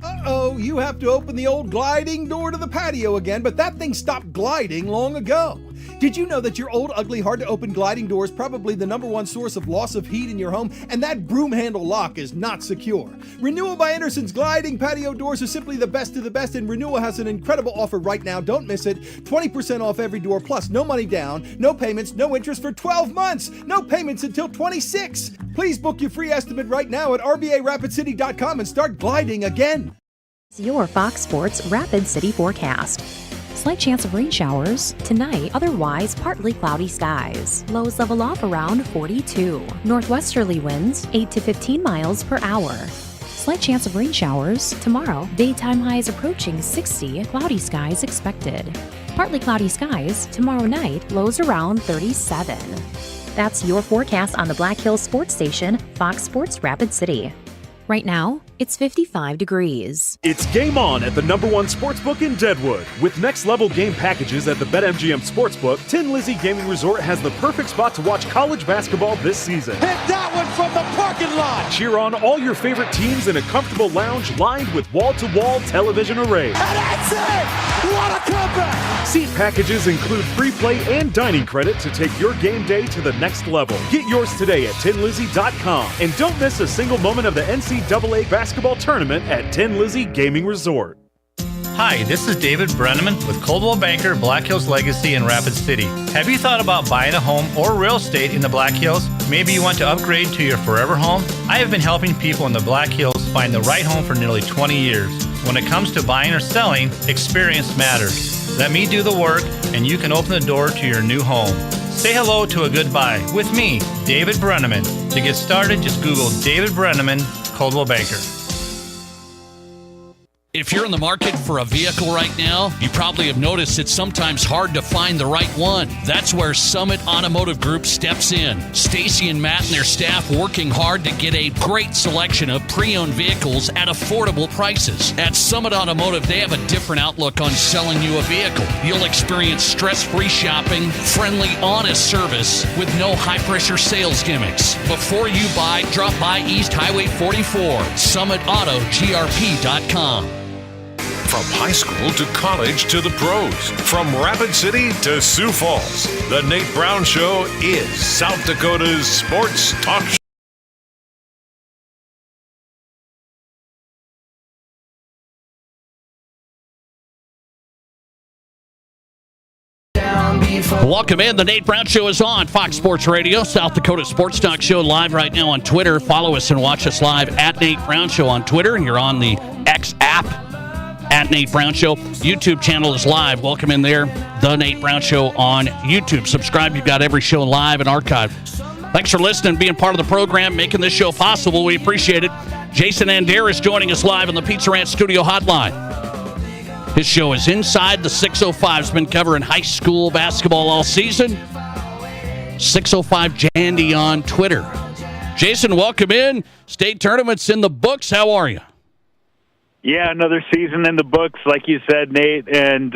Uh-oh, you have to open the old gliding door to the patio again, but that thing stopped gliding long ago. Did you know that your old, ugly, hard-to-open gliding door is probably the #1 source of loss of heat in your home, and that broom handle lock is not secure? Renewal by Anderson's gliding patio doors are simply the best of the best, and Renewal has an incredible offer right now. Don't miss it. 20% off every door, plus no money down, no payments, no interest for 12 months. No payments until 26. Please book your free estimate right now at RBARapidCity.com and start gliding again. Your Fox Sports Rapid City forecast. Slight chance of rain showers tonight, otherwise partly cloudy skies. Lows level off around 42. Northwesterly winds 8 to 15 miles per hour. Slight chance of rain showers tomorrow. Daytime highs approaching 60. Cloudy skies expected. Partly cloudy skies tomorrow night. Lows around 37. That's your forecast on the Black Hills Sports Station, Fox Sports Rapid City. Right now, it's 55 degrees. It's game on at the #1 sportsbook in Deadwood. With next-level game packages at the BetMGM Sportsbook, Tin Lizzy Gaming Resort has the perfect spot to watch college basketball this season. Hit that one from the parking lot! Cheer on all your favorite teams in a comfortable lounge lined with wall-to-wall television arrays. And that's it! What a comeback! Seat packages include free play and dining credit to take your game day to the next level. Get yours today at tinlizzy.com. And don't miss a single moment of the NCAA basketball tournament at Tin Lizzy Gaming Resort. Hi, this is David Brenneman with Coldwell Banker, Black Hills Legacy in Rapid City. Have you thought about buying a home or real estate in the Black Hills? Maybe you want to upgrade to your forever home? I have been helping people in the Black Hills find the right home for nearly 20 years. When it comes to buying or selling, experience matters. Let me do the work, and you can open the door to your new home. Say hello to a good buy with me, David Brenneman. To get started, just Google David Brenneman, Coldwell Banker. If you're in the market for a vehicle right now, you probably have noticed it's sometimes hard to find the right one. That's where Summit Automotive Group steps in. Stacy and Matt and their staff working hard to get a great selection of pre-owned vehicles at affordable prices. At Summit Automotive, they have a different outlook on selling you a vehicle. You'll experience stress-free shopping, friendly, honest service with no high-pressure sales gimmicks. Before you buy, drop by East Highway 44, SummitAutoGRP.com. From high school to college to the pros, from Rapid City to Sioux Falls, the Nate Brown Show is South Dakota's sports talk show. Welcome in. The Nate Brown Show is on Fox Sports Radio, South Dakota Sports Talk Show, live right now on Twitter. Follow us and watch us live at Nate Brown Show on Twitter. You're on the X app at Nate Brown Show. YouTube channel is live. Welcome in there. The Nate Brown Show on YouTube. Subscribe. You've got every show live and archived. Thanks for listening, being part of the program, making this show possible. We appreciate it. Jason Adair is joining us live on the Pizza Ranch Studio Hotline. His show is Inside the 605. Has been covering high school basketball all season. 605 Jandy on Twitter. Jason, welcome in. State tournament's in the books. How are you? Yeah, another season in the books, like you said, Nate. And,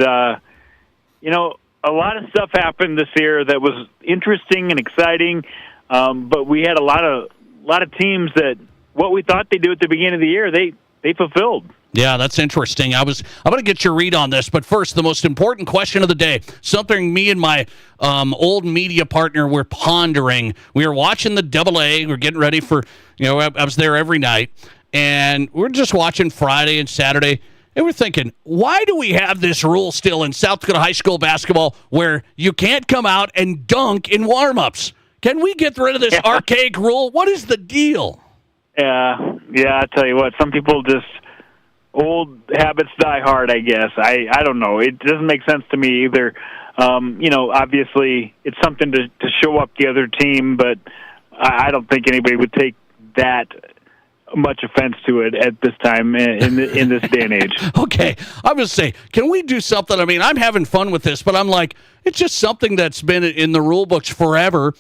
you know, a lot of stuff happened this year that was interesting and exciting. But we had a lot of teams that what we thought they'd do at the beginning of the year, they fulfilled. Yeah, that's interesting. I'm going to get your read on this, but first, the most important question of the day, something me and my old media partner were pondering. We were watching the AA. We're getting ready for, I was there every night, and we're just watching Friday and Saturday, and we're thinking, why do we have this rule still in South Dakota high school basketball where you can't come out and dunk in warm-ups? Can we get rid of this archaic rule? What is the deal? Yeah, I tell you what, some people just... old habits die hard, I guess. I don't know. It doesn't make sense to me either. Obviously it's something to show up the other team, but I don't think anybody would take that much offense to it at this time in this day and age. Okay. I was saying, can we do something? I mean, I'm having fun with this, but I'm like, it's just something that's been in the rule books forever.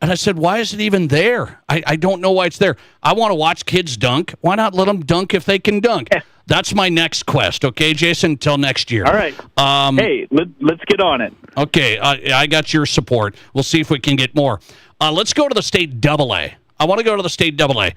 And I said, why is it even there? I don't know why it's there. I want to watch kids dunk. Why not let them dunk if they can dunk? That's my next quest, okay, Jason, until next year. All right. Hey, let's get on it. Okay, I got your support. We'll see if we can get more. Let's go to the state AA. I want to go to the state AA.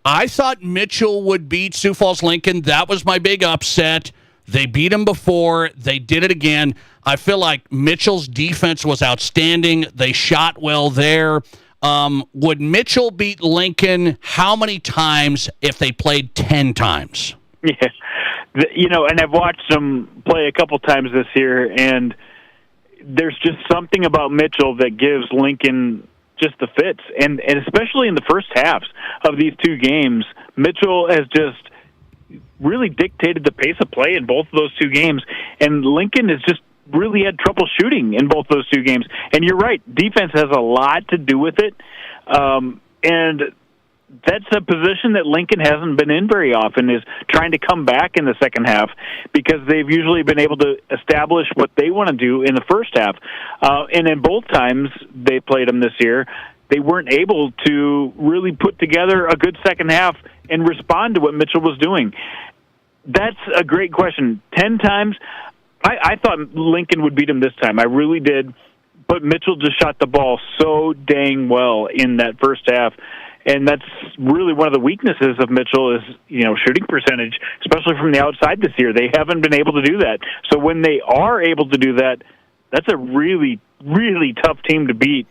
I thought Mitchell would beat Sioux Falls Lincoln. That was my big upset. They beat him before. They did it again. I feel like Mitchell's defense was outstanding. They shot well there. Would Mitchell beat Lincoln how many times if they played 10 times? Yeah. And I've watched them play a couple times this year, and there's just something about Mitchell that gives Lincoln just the fits, and especially in the first halves of these two games, Mitchell has just really dictated the pace of play in both of those two games, and Lincoln has just really had trouble shooting in both those two games. And you're right, defense has a lot to do with it, and that's a position that Lincoln hasn't been in very often, is trying to come back in the second half, because they've usually been able to establish what they want to do in the first half. And in both times they played them this year, they weren't able to really put together a good second half and respond to what Mitchell was doing. That's a great question. 10 times, I thought Lincoln would beat him this time. I really did. But Mitchell just shot the ball so dang well in that first half. And that's really one of the weaknesses of Mitchell is, shooting percentage, especially from the outside this year. They haven't been able to do that. So when they are able to do that, that's a really, really tough team to beat.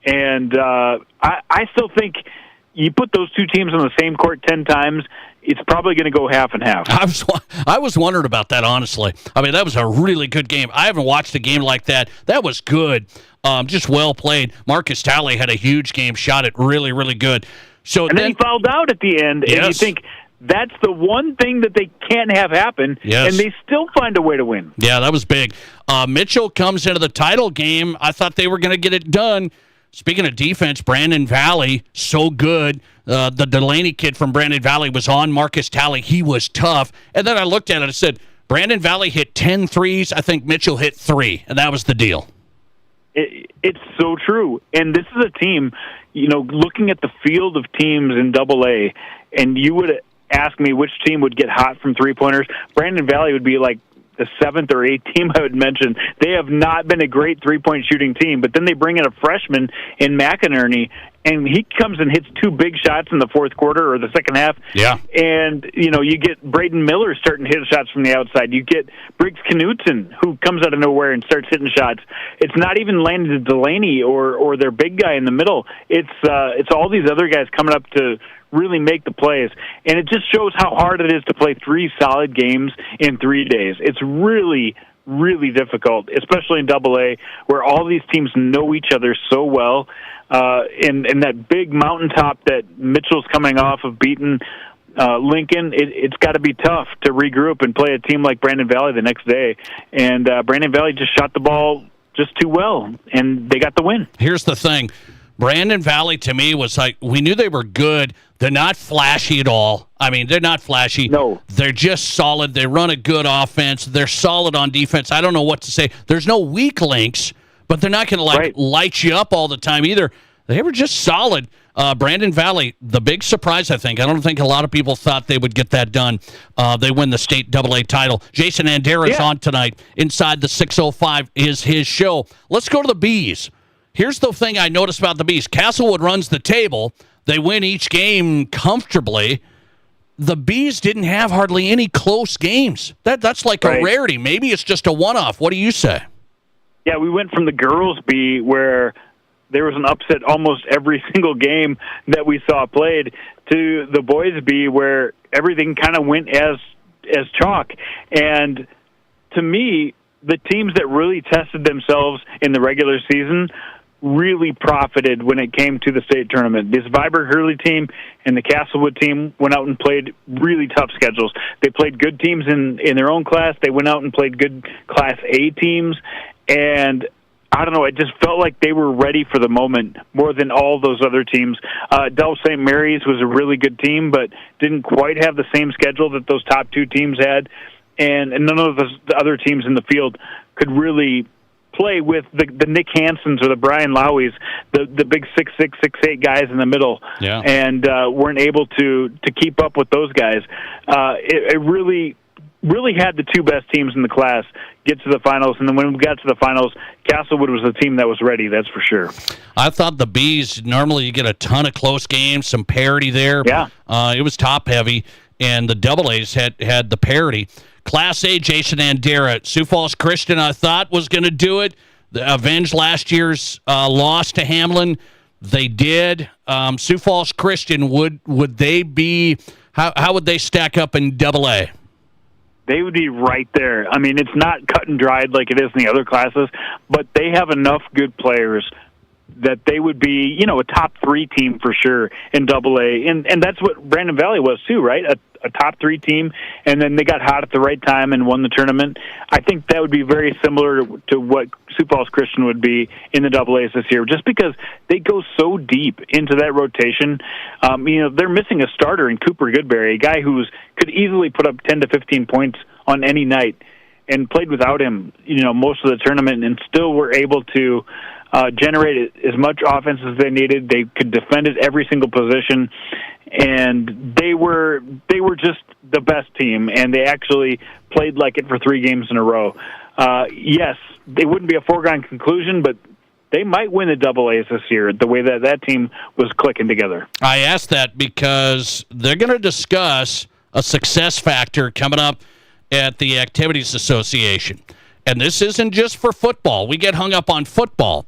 And I still think you put those two teams on the same court 10 times, it's probably going to go half and half. I was wondering about that, honestly. I mean, that was a really good game. I haven't watched a game like that. That was good. Just well played. Marcus Talley had a huge game, shot it really, really good. And then he fouled out at the end, yes. And you think that's the one thing that they can't have happen, yes. And they still find a way to win. Yeah, that was big. Mitchell comes into the title game. I thought they were going to get it done. Speaking of defense, Brandon Valley, so good. The Delaney kid from Brandon Valley was on Marcus Talley. He was tough. And then I looked at it and said, Brandon Valley hit 10 threes. I think Mitchell hit 3, and that was the deal. It's so true. And this is a team, looking at the field of teams in AA, and you would ask me which team would get hot from three-pointers, Brandon Valley would be like the 7th or 8th team I would mention. They have not been a great three-point shooting team, but then they bring in a freshman in McInerney, and he comes and hits 2 big shots in the fourth quarter or the second half. Yeah. And, you get Braden Miller starting to hit shots from the outside. You get Briggs Knutson, who comes out of nowhere and starts hitting shots. It's not even Landon Delaney or their big guy in the middle. It's all these other guys coming up to really make the plays. And it just shows how hard it is to play 3 solid games in 3 days. It's really, really difficult, especially in AA, where all these teams know each other so well. And that big mountaintop that Mitchell's coming off of beating Lincoln, it's got to be tough to regroup and play a team like Brandon Valley the next day. And Brandon Valley just shot the ball just too well, and they got the win. Here's the thing. Brandon Valley, to me, was like, we knew they were good. They're not flashy at all. I mean, they're not flashy. No. They're just solid. They run a good offense. They're solid on defense. I don't know what to say. There's no weak links, but they're not going to light you up all the time either. They were just solid. Brandon Valley, the big surprise, I think. I don't think a lot of people thought they would get that done. They win the state AA title. Jason Andera is on tonight. Inside the 605 is his show. Let's go to the Bees. Here's the thing I noticed about the Bees. Castlewood runs the table. They win each game comfortably. The Bees didn't have hardly any close games. That's like a rarity. Maybe it's just a one-off. What do you say? Yeah, we went from the girls' B, where there was an upset almost every single game that we saw played, to the boys' B, where everything kind of went as chalk. And to me, the teams that really tested themselves in the regular season really profited when it came to the state tournament. This Viborg Hurley team and the Castlewood team went out and played really tough schedules. They played good teams in their own class. They went out and played good Class A teams. And I don't know, it just felt like they were ready for the moment more than all those other teams. Dell St. Mary's was a really good team, but didn't quite have the same schedule that those top 2 teams had. And none of the other teams in the field could really play with the Nick Hansons or the Brian Lowies, the big 6'6", 6'8" guys in the middle, and weren't able to keep up with those guys. It really really had the two best teams in the class get to the finals, and then when we got to the finals, Castlewood was the team that was ready, that's for sure. I thought the Bees, normally you get a ton of close games, some parity there. Yeah. It was top-heavy, and the AA had the parity. Class A, Jason Andera, Sioux Falls Christian, I thought, was going to do it. Avenge last year's loss to Hamlin. They did. Sioux Falls Christian, would they be, how would they stack up in AA? They would be right there. I mean, it's not cut and dried like it is in the other classes, but they have enough good players that they would be, a top 3 team for sure in AA. And that's what Brandon Valley was too, right? A top 3 team, and then they got hot at the right time and won the tournament. I think that would be very similar to what Sioux Falls Christian would be in the AA's this year, just because they go so deep into that rotation. They're missing a starter in Cooper Goodberry, a guy who could easily put up 10 to 15 points on any night, and played without him, most of the tournament, and still were able to generate as much offense as they needed. They could defend at every single position, and they were just the best team, and they actually played like it for 3 games in a row. Yes, they wouldn't be a foregone conclusion, but they might win the AA's this year, the way that team was clicking together. I asked that because they're going to discuss a success factor coming up at the Activities Association. And this isn't just for football. We get hung up on football.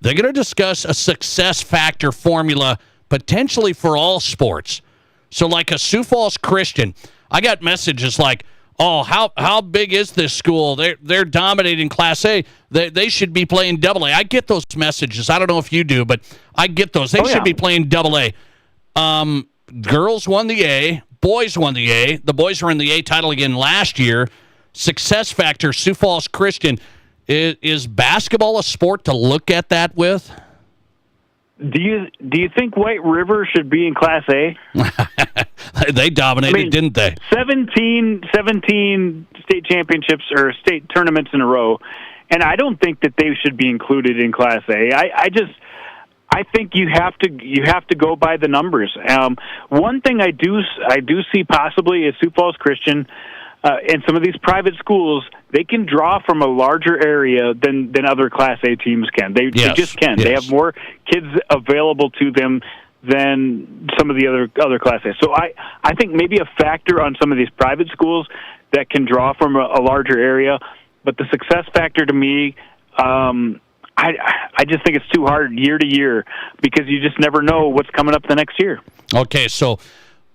They're going to discuss a success factor formula potentially for all sports. So like a Sioux Falls Christian, I got messages like, oh, how big is this school? They're dominating Class A. They should be playing AA. I get those messages. I don't know if you do, but I get those. They should be playing AA. Girls won the A. Boys won the A. The boys were in the A title again last year. Success factor, Sioux Falls Christian. Is basketball a sport to look at that with? Do you think White River should be in Class A? They dominated, didn't they? 17 state championships or state tournaments in a row, and I don't think that they should be included in Class A. I think you have to go by the numbers. One thing I do see possibly is Sioux Falls Christian. And some of these private schools, they can draw from a larger area than other Class A teams can. They just can. Yes. They have more kids available to them than some of the other Class A. So I think maybe a factor on some of these private schools that can draw from a larger area. But the success factor to me, I just think it's too hard year to year because you just never know what's coming up the next year. Okay, so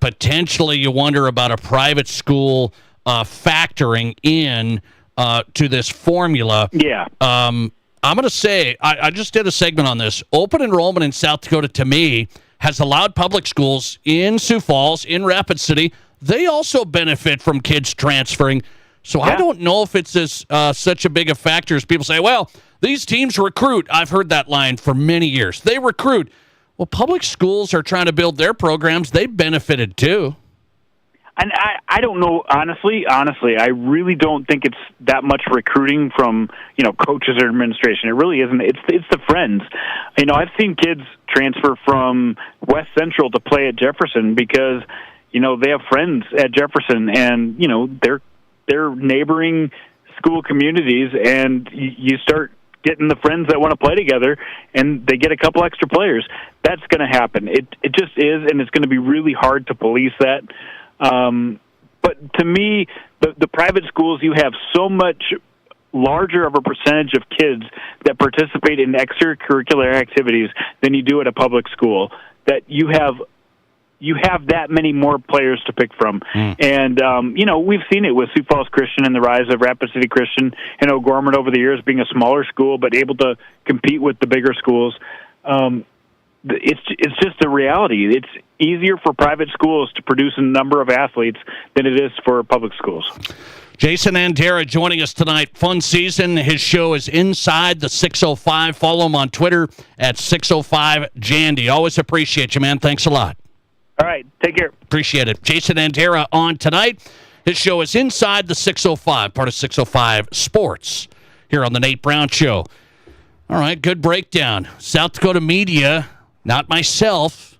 potentially you wonder about a private school factoring in to this formula. Yeah. I'm going to say, I just did a segment on this. Open enrollment in South Dakota, to me, has allowed public schools in Sioux Falls, in Rapid City. They also benefit from kids transferring. So I don't know if it's such a big a factor as people say, well, these teams recruit. I've heard that line for many years. They recruit. Well, public schools are trying to build their programs. They benefited too. And I don't know, honestly, I really don't think it's that much recruiting from, coaches or administration. It really isn't. It's the friends. I've seen kids transfer from West Central to play at Jefferson because, they have friends at Jefferson and, they're neighboring school communities, and you start getting the friends that want to play together, and they get a couple extra players. That's going to happen. It just is, and it's going to be really hard to police that. But to me, the private schools, you have so much larger of a percentage of kids that participate in extracurricular activities than you do at a public school, that you have that many more players to pick from. And, we've seen it with Sioux Falls Christian and the rise of Rapid City Christian and O'Gorman over the years being a smaller school but able to compete with the bigger schools. It's just a reality. It's easier for private schools to produce a number of athletes than it is for public schools. Jason Andera joining us tonight. Fun season. His show is Inside the 605. Follow him on Twitter at 605Jandy. Always appreciate you, man. Thanks a lot. All right. Take care. Appreciate it. Jason Andera on tonight. His show is Inside the 605, part of 605 Sports here on the Nate Brown Show. All right, good breakdown. South Dakota media, not myself,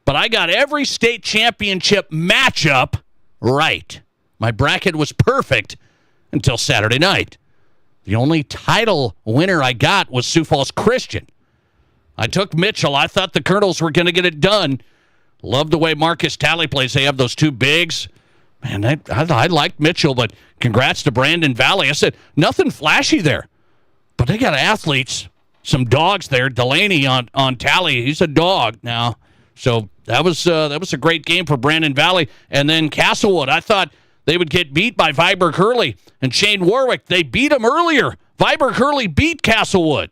but I got every state championship matchup right. My bracket was perfect until Saturday night. The only title winner I got was Sioux Falls Christian. I took Mitchell. I thought the Colonels were going to get it done. Love the way Marcus Talley plays. They have those two bigs. Man, I liked Mitchell, but congrats to Brandon Valley. I said, nothing flashy there. But they got athletes, some dogs there. Delaney on Talley, he's a dog now. So that was a great game for Brandon Valley. And then Castlewood, I thought they would get beat by Viborg Hurley and Shane Warwick. They beat them earlier. Viborg Hurley beat Castlewood.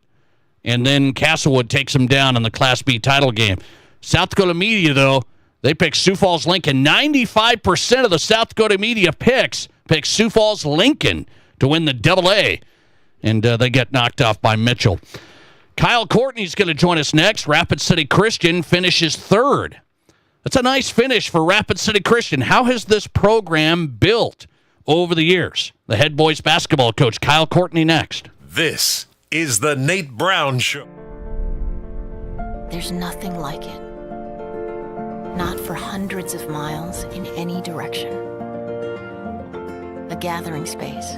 And then Castlewood takes them down in the Class B title game. South Dakota media, though, they picked Sioux Falls Lincoln. 95% of the South Dakota media picked Sioux Falls Lincoln to win the AA. And they get knocked off by Mitchell. Kyle Courtney's going to join us next. Rapid City Christian finishes third. That's a nice finish for Rapid City Christian. How has this program built over the years? The head boys basketball coach, Kyle Courtney, next. This is the Nate Brown Show. There's nothing like it. Not for hundreds of miles in any direction. A gathering space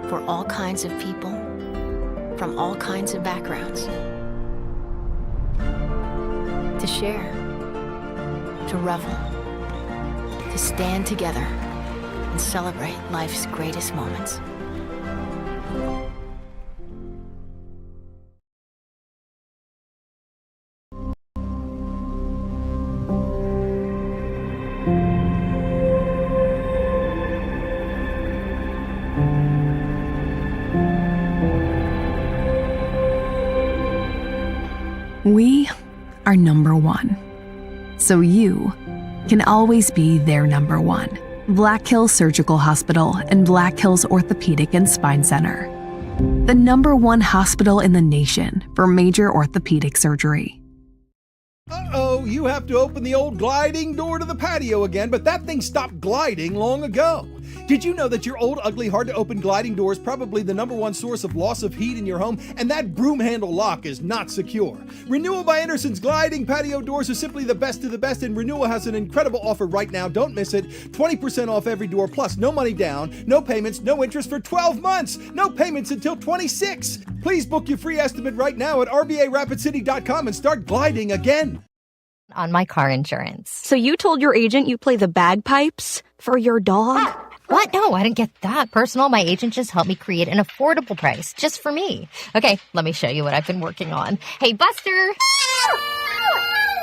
for all kinds of people from all kinds of backgrounds. To share, to revel, to stand together and celebrate life's greatest moments. We are number one. So you can always be their number one. Black Hills Surgical Hospital and Black Hills Orthopedic and Spine Center. The number one hospital in the nation for major orthopedic surgery. Uh-oh, you have to open the old gliding door to the patio again, but that thing stopped gliding long ago. Did you know that your old, ugly, hard-to-open gliding door is probably the number one source of loss of heat in your home, and that broom handle lock is not secure? Renewal by Anderson's gliding patio doors are simply the best of the best, and Renewal has an incredible offer right now. Don't miss it. 20% off every door, plus no money down, no payments, no interest for 12 months. No payments until 26. Please book your free estimate right now at rbarapidcity.com and start gliding again. On my car insurance. So you told your agent you play the bagpipes for your dog? What? No, I didn't get that personal. My agent just helped me create an affordable price just for me. Okay, let me show you what I've been working on. Hey, Buster!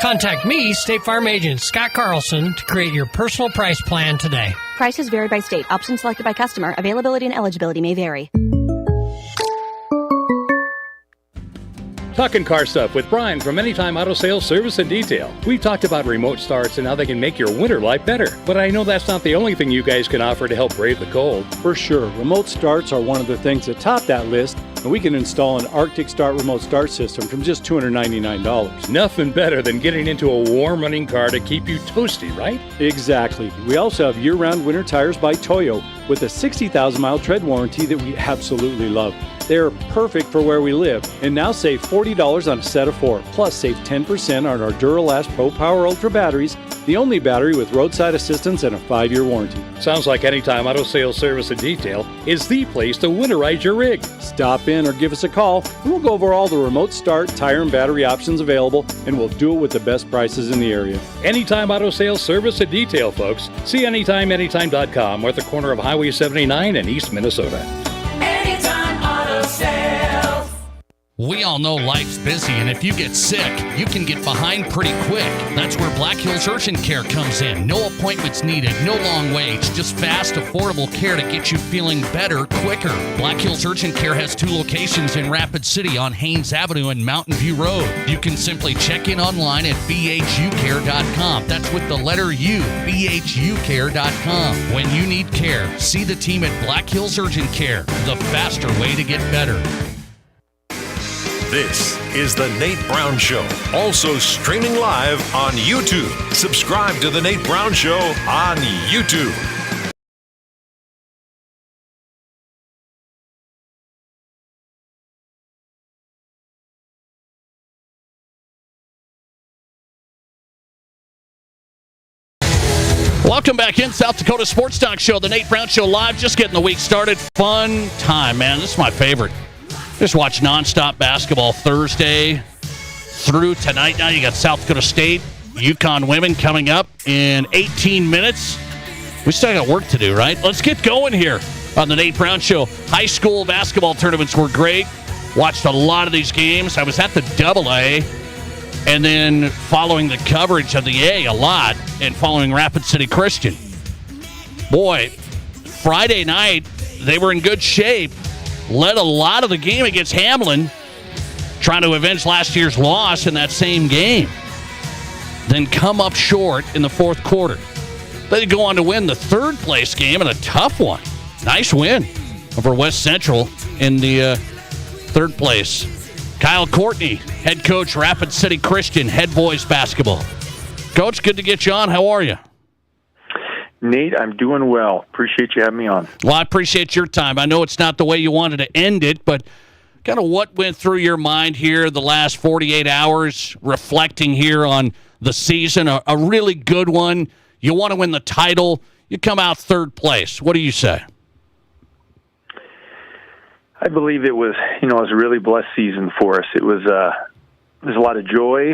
Contact me, State Farm agent Scott Carlson, to create your personal price plan today. Prices vary by state. Options selected by customer. Availability and eligibility may vary. Talking car stuff with Brian from Anytime Auto Sales Service and Detail. We've talked about remote starts and how they can make your winter life better. But I know that's not the only thing you guys can offer to help brave the cold. For sure. Remote starts are one of the things that top that list, and we can install an Arctic Start remote start system from just $299. Nothing better than getting into a warm running car to keep you toasty, right? Exactly. We also have year-round winter tires by Toyo with a 60,000-mile tread warranty that we absolutely love. They are perfect for where we live, and now save $40 on a set of 4, plus save 10% on our Duralast Pro Power Ultra batteries, the only battery with roadside assistance and a 5-year warranty. Sounds like Anytime Auto Sales Service and Detail is the place to winterize your rig. Stop in or give us a call, and we'll go over all the remote start, tire, and battery options available, and we'll do it with the best prices in the area. Anytime Auto Sales Service and Detail, folks. See anytime.com or at the corner of Highway 79 in East Minnesota. We all know life's busy, and if you get sick, you can get behind pretty quick. That's where Black Hills Urgent Care comes in. No appointments needed, no long waits, just fast, affordable care to get you feeling better quicker. Black Hills Urgent Care has 2 locations in Rapid City on Haynes Avenue and Mountain View Road. You can simply check in online at bhucare.com. That's with the letter U, bhucare.com. When you need care, see the team at Black Hills Urgent Care, the faster way to get better. This is The Nate Brown Show, also streaming live on YouTube. Subscribe to The Nate Brown Show on YouTube. Welcome back in South Dakota Sports Talk Show, the Nate Brown Show live. Just getting the week started. Fun time, man. This is my favorite. Just watch nonstop basketball Thursday through tonight. Now you got South Dakota State, UConn women coming up in 18 minutes. We still got work to do, right? Let's get going here on the Nate Brown Show. High school basketball tournaments were great. Watched a lot of these games. I was at the AA and then following the coverage of the A a lot and following Rapid City Christian. Boy, Friday night, they were in good shape. Led a lot of the game against Hamlin, trying to avenge last year's loss in that same game. Then come up short in the fourth quarter. They go on to win the third place game and a tough one. Nice win over West Central in the third place. Kyle Courtney, head coach, Rapid City Christian, head boys basketball. Coach, good to get you on. How are you? Nate, I'm doing well. Appreciate you having me on. Well, I appreciate your time. I know it's not the way you wanted to end it, but kind of what went through your mind here the last 48 hours, reflecting here on the season, a really good one. You want to win the title. You come out third place. What do you say? I believe it was a really blessed season for us. It was there's a lot of joy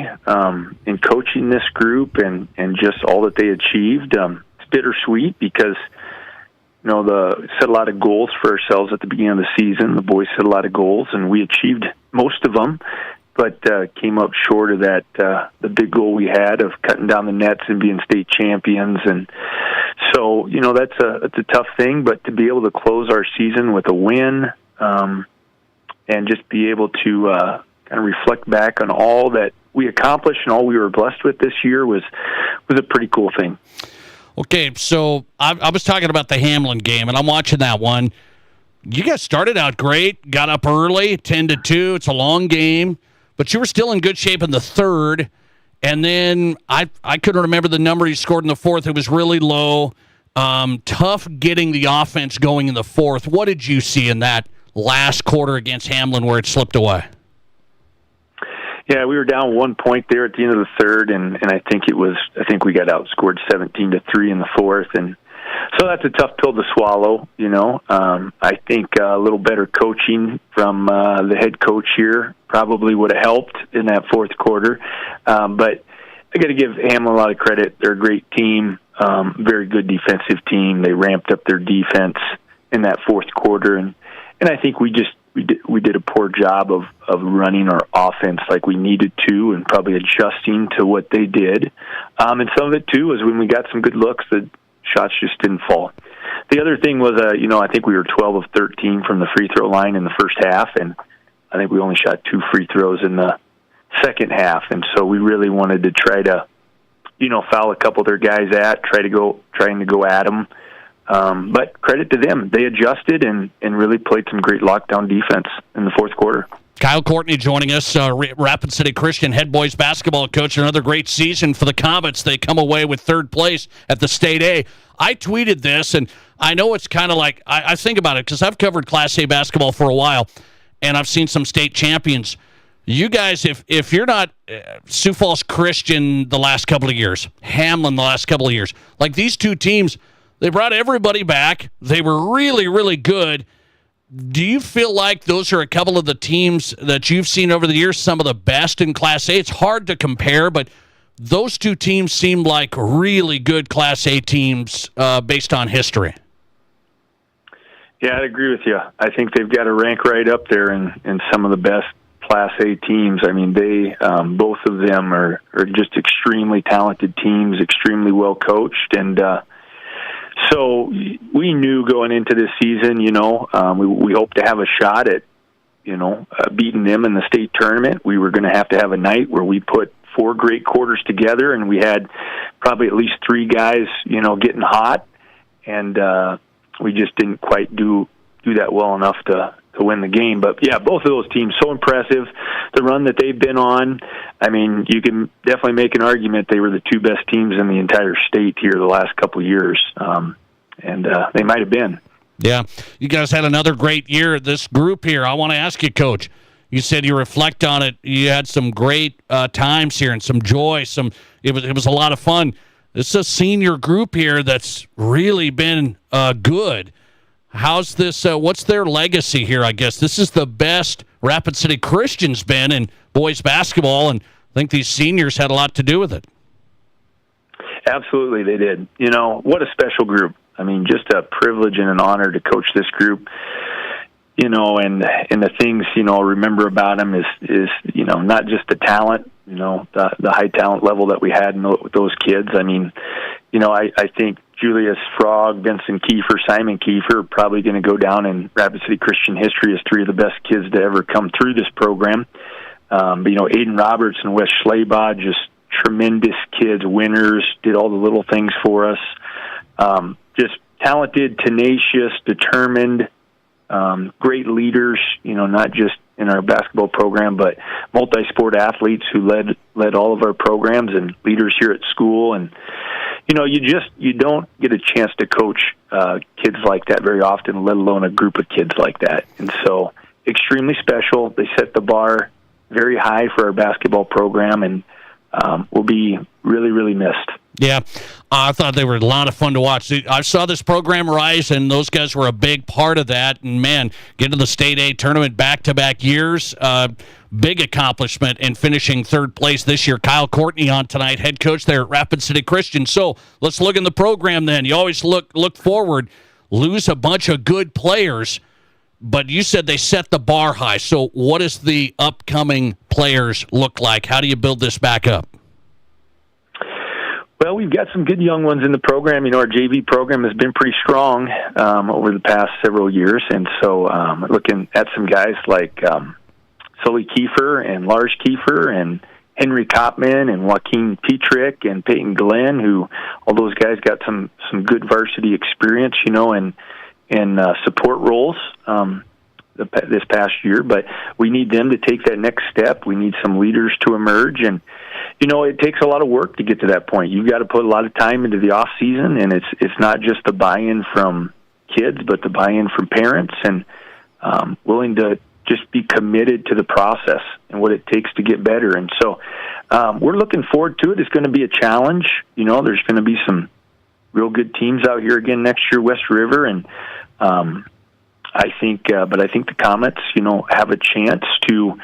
in coaching this group and just all that they achieved. It's bittersweet because set a lot of goals for ourselves at the beginning of the season. The boys set a lot of goals, and we achieved most of them, but came up short of that the big goal we had of cutting down the nets and being state champions. And so that's a tough thing, but to be able to close our season with a win and just be able to kind of reflect back on all that we accomplished and all we were blessed with this year was a pretty cool thing. Okay, so I was talking about the Hamlin game, and I'm watching that one. You guys started out great, got up early, 10-2. It's a long game, but you were still in good shape in the third. And then I couldn't remember the number you scored in the fourth. It was really low. Tough getting the offense going in the fourth. What did you see in that last quarter against Hamlin where it slipped away? Yeah, we were down 1 point there at the end of the third, and I think we got outscored 17-3 in the fourth, and so that's a tough pill to swallow. I think a little better coaching from the head coach here probably would have helped in that fourth quarter. But I got to give Hamlin a lot of credit. They're a great team, very good defensive team. They ramped up their defense in that fourth quarter, and I think we did a poor job of running our offense like we needed to and probably adjusting to what they did. And some of it, too, was when we got some good looks, the shots just didn't fall. The other thing was, I think we were 12 of 13 from the free throw line in the first half, and I think we only shot 2 free throws in the second half. And so we really wanted to try to, foul a couple of their guys trying to go at them. But credit to them. They adjusted and really played some great lockdown defense in the fourth quarter. Kyle Courtney joining us, Rapid City Christian head boys basketball coach. Another great season for the Comets. They come away with third place at the State A. I tweeted this, and I know it's kind of like, I think about it because I've covered Class A basketball for a while, and I've seen some state champions. You guys, if you're not Sioux Falls Christian the last couple of years, Hamlin the last couple of years, like these two teams, they brought everybody back. They were really, really good. Do you feel like those are a couple of the teams that you've seen over the years, some of the best in Class A? It's hard to compare, but those two teams seem like really good Class A teams based on history. Yeah, I'd agree with you. I think they've got to rank right up there in some of the best Class A teams. I mean, they both of them are just extremely talented teams, extremely well coached, and so we knew going into this season, we hope to have a shot at, beating them in the state tournament. We were going to have a night where we put 4 great quarters together, and we had probably at least 3 guys, getting hot, and we just didn't quite do that well enough to win the game. But yeah, both of those teams, so impressive. The run that they've been on, I mean, you can definitely make an argument they were the 2 best teams in the entire state here the last couple of years. And they might have been. Yeah, you guys had another great year. This group here, I want to ask you, Coach, you said you reflect on it. You had some great times here and some joy. It was a lot of fun. This is a senior group here that's really been good. How's this? What's their legacy here, I guess? This is the best Rapid City Christian's been in boys basketball, and I think these seniors had a lot to do with it. Absolutely, they did. You know, what a special group. I mean, just a privilege and an honor to coach this group. You know, and the things, you know, remember about them is you know, not just the talent, you know, the high talent level that we had with those kids. I mean, you know, I think Julius Frog, Vincent Kiefer, Simon Kiefer are probably going to go down in Rapid City Christian history as three of the best kids to ever come through this program. But, you know, Aiden Roberts and Wes Schleybaugh, just tremendous kids, winners, did all the little things for us. Just talented, tenacious, determined, great leaders, you know, not just in our basketball program, but multi-sport athletes who led all of our programs and leaders here at school. And, you know, you don't get a chance to coach kids like that very often, let alone a group of kids like that. And so extremely special. They set the bar very high for our basketball program, and will be really, really missed. Yeah, I thought they were a lot of fun to watch. I saw this program rise, and those guys were a big part of that. And, man, get to the State A tournament back-to-back years. Big accomplishment in finishing third place this year. Kyle Courtney on tonight, head coach there at Rapid City Christian. So let's look in the program then. You always look forward, lose a bunch of good players, but you said they set the bar high. So what does the upcoming players look like? How do you build this back up? Well, we've got some good young ones in the program. You know, our JV program has been pretty strong over the past several years, and so looking at some guys like Sully Kiefer and Lars Kiefer and Henry Kopman and Joaquin Petrick and Peyton Glenn, who all those guys got some good varsity experience, you know, and support roles this past year. But we need them to take that next step. We need some leaders to emerge, and you know, it takes a lot of work to get to that point. You've got to put a lot of time into the off season, and it's not just the buy-in from kids, but the buy-in from parents, and willing to just be committed to the process and what it takes to get better. And so we're looking forward to it. It's going to be a challenge. You know, there's going to be some real good teams out here again next year, West River, and I think the Comets, you know, have a chance to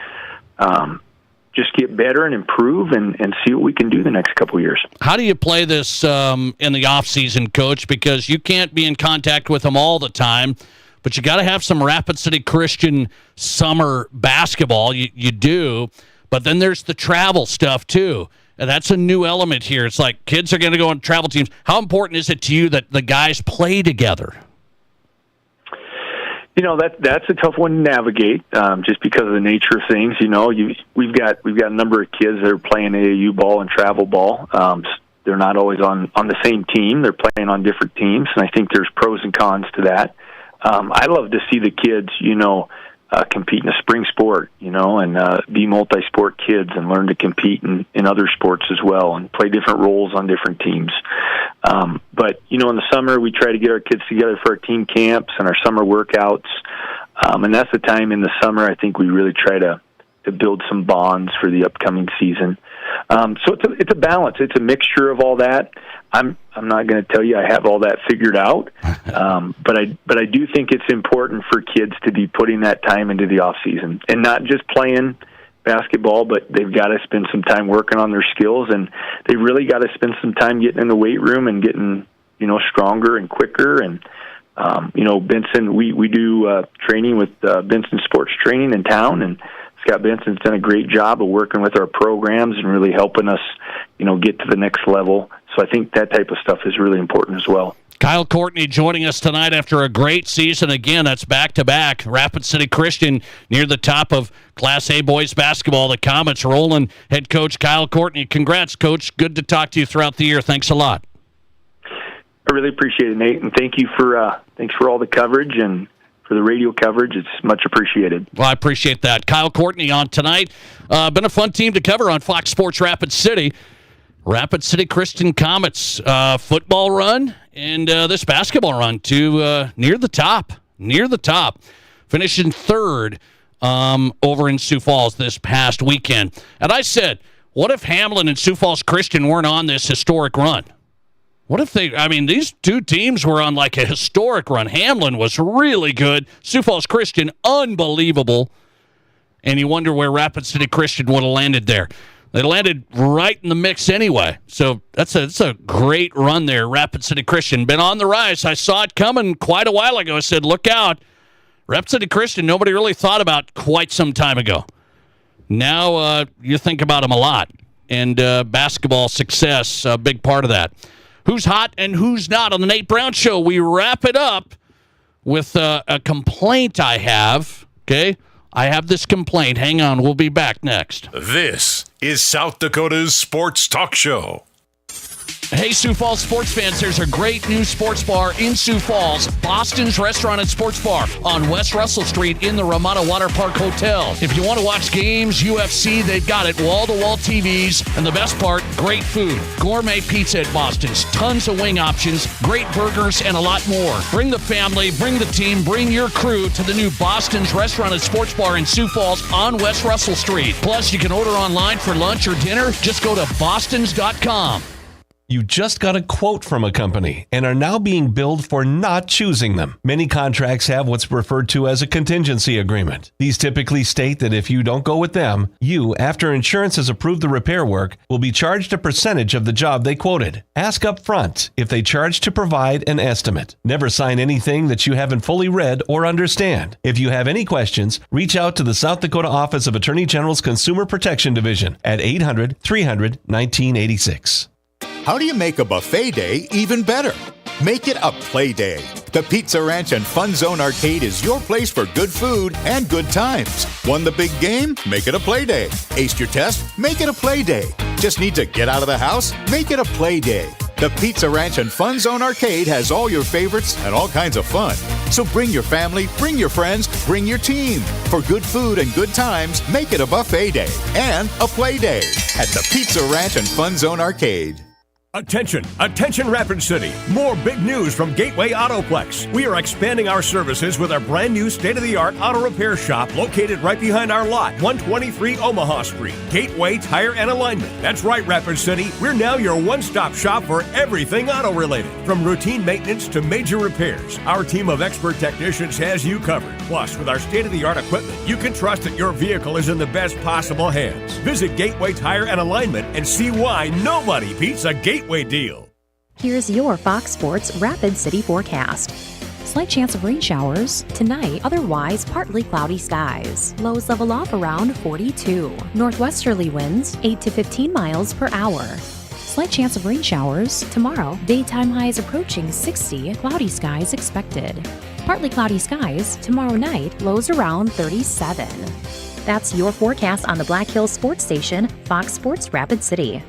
just get better and improve and see what we can do the next couple of years. How do you play this in the off-season, Coach? Because you can't be in contact with them all the time, but you got to have some Rapid City Christian summer basketball. You do, but then there's the travel stuff too. And that's a new element here. It's like kids are going to go on travel teams. How important is it to you that the guys play together? You know, that's a tough one to navigate, just because of the nature of things. You know, we've got a number of kids that are playing AAU ball and travel ball. They're not always on the same team. They're playing on different teams, and I think there's pros and cons to that. I love to see the kids, you know, compete in a spring sport, you know, and be multi-sport kids and learn to compete in other sports as well and play different roles on different teams. But, you know, in the summer, we try to get our kids together for our team camps and our summer workouts. And that's the time in the summer I think we really try to build some bonds for the upcoming season. So it's a balance. It's a mixture of all that. I'm not going to tell you I have all that figured out, but I do think it's important for kids to be putting that time into the off season and not just playing basketball, but they've got to spend some time working on their skills, and they really got to spend some time getting in the weight room and getting, you know, stronger and quicker. And you know, Benson, we do training with Benson Sports Training in town, and Scott Benson's done a great job of working with our programs and really helping us, you know, get to the next level. So I think that type of stuff is really important as well. Kyle Courtney joining us tonight after a great season. Again, that's back-to-back. Rapid City Christian near the top of Class A boys basketball. The Comets rolling. Head coach Kyle Courtney. Congrats, Coach. Good to talk to you throughout the year. Thanks a lot. I really appreciate it, Nate, and thanks for all the coverage and for the radio coverage. It's much appreciated. Well, I appreciate that. Kyle Courtney on tonight. Been a fun team to cover on Fox Sports Rapid City. Rapid City Christian Comets football run and this basketball run to near the top. Finishing third over in Sioux Falls this past weekend. And I said, what if Hamlin and Sioux Falls Christian weren't on this historic run? What if these two teams were on like a historic run. Hamlin was really good. Sioux Falls Christian, unbelievable. And you wonder where Rapid City Christian would have landed there. They landed right in the mix anyway. So that's a great run there. Rapid City Christian been on the rise. I saw it coming quite a while ago. I said, look out. Rapid City Christian, nobody really thought about quite some time ago. Now you think about them a lot. And basketball success, a big part of that. Who's hot and who's not on the Nate Brown Show? We wrap it up with a complaint I have. Okay? I have this complaint. Hang on. We'll be back next. This is South Dakota's Sports Talk Show. Hey, Sioux Falls sports fans, there's a great new sports bar in Sioux Falls, Boston's Restaurant and Sports Bar on West Russell Street in the Ramada Water Park Hotel. If you want to watch games, UFC, they've got it, wall-to-wall TVs, and the best part, great food. Gourmet pizza at Boston's, tons of wing options, great burgers, and a lot more. Bring the family, bring the team, bring your crew to the new Boston's Restaurant and Sports Bar in Sioux Falls on West Russell Street. Plus, you can order online for lunch or dinner. Just go to bostons.com. You just got a quote from a company and are now being billed for not choosing them. Many contracts have what's referred to as a contingency agreement. These typically state that if you don't go with them, you, after insurance has approved the repair work, will be charged a percentage of the job they quoted. Ask up front if they charge to provide an estimate. Never sign anything that you haven't fully read or understand. If you have any questions, reach out to the South Dakota Office of Attorney General's Consumer Protection Division at 800-300-1986. How do you make a buffet day even better? Make it a play day. The Pizza Ranch and Fun Zone Arcade is your place for good food and good times. Won the big game? Make it a play day. Aced your test? Make it a play day. Just need to get out of the house? Make it a play day. The Pizza Ranch and Fun Zone Arcade has all your favorites and all kinds of fun. So bring your family, bring your friends, bring your team. For good food and good times, make it a buffet day and a play day at the Pizza Ranch and Fun Zone Arcade. Attention, Rapid City. More big news from Gateway Autoplex. We are expanding our services with our brand new state-of-the-art auto repair shop located right behind our lot, 123 Omaha Street. Gateway Tire and Alignment. That's right, Rapid City. We're now your one-stop shop for everything auto-related. From routine maintenance to major repairs, our team of expert technicians has you covered. Plus, with our state-of-the-art equipment, you can trust that your vehicle is in the best possible hands. Visit Gateway Tire and Alignment and see why nobody beats a Gateway deal. Here's your Fox Sports Rapid City forecast. Slight chance of rain showers tonight, otherwise partly cloudy skies. Lows level off around 42. Northwesterly winds 8 to 15 miles per hour. Slight chance of rain showers tomorrow. Daytime highs approaching 60. Cloudy skies expected. Partly cloudy skies tomorrow night. Lows around 37. That's your forecast on the Black Hills Sports Station, Fox Sports Rapid City.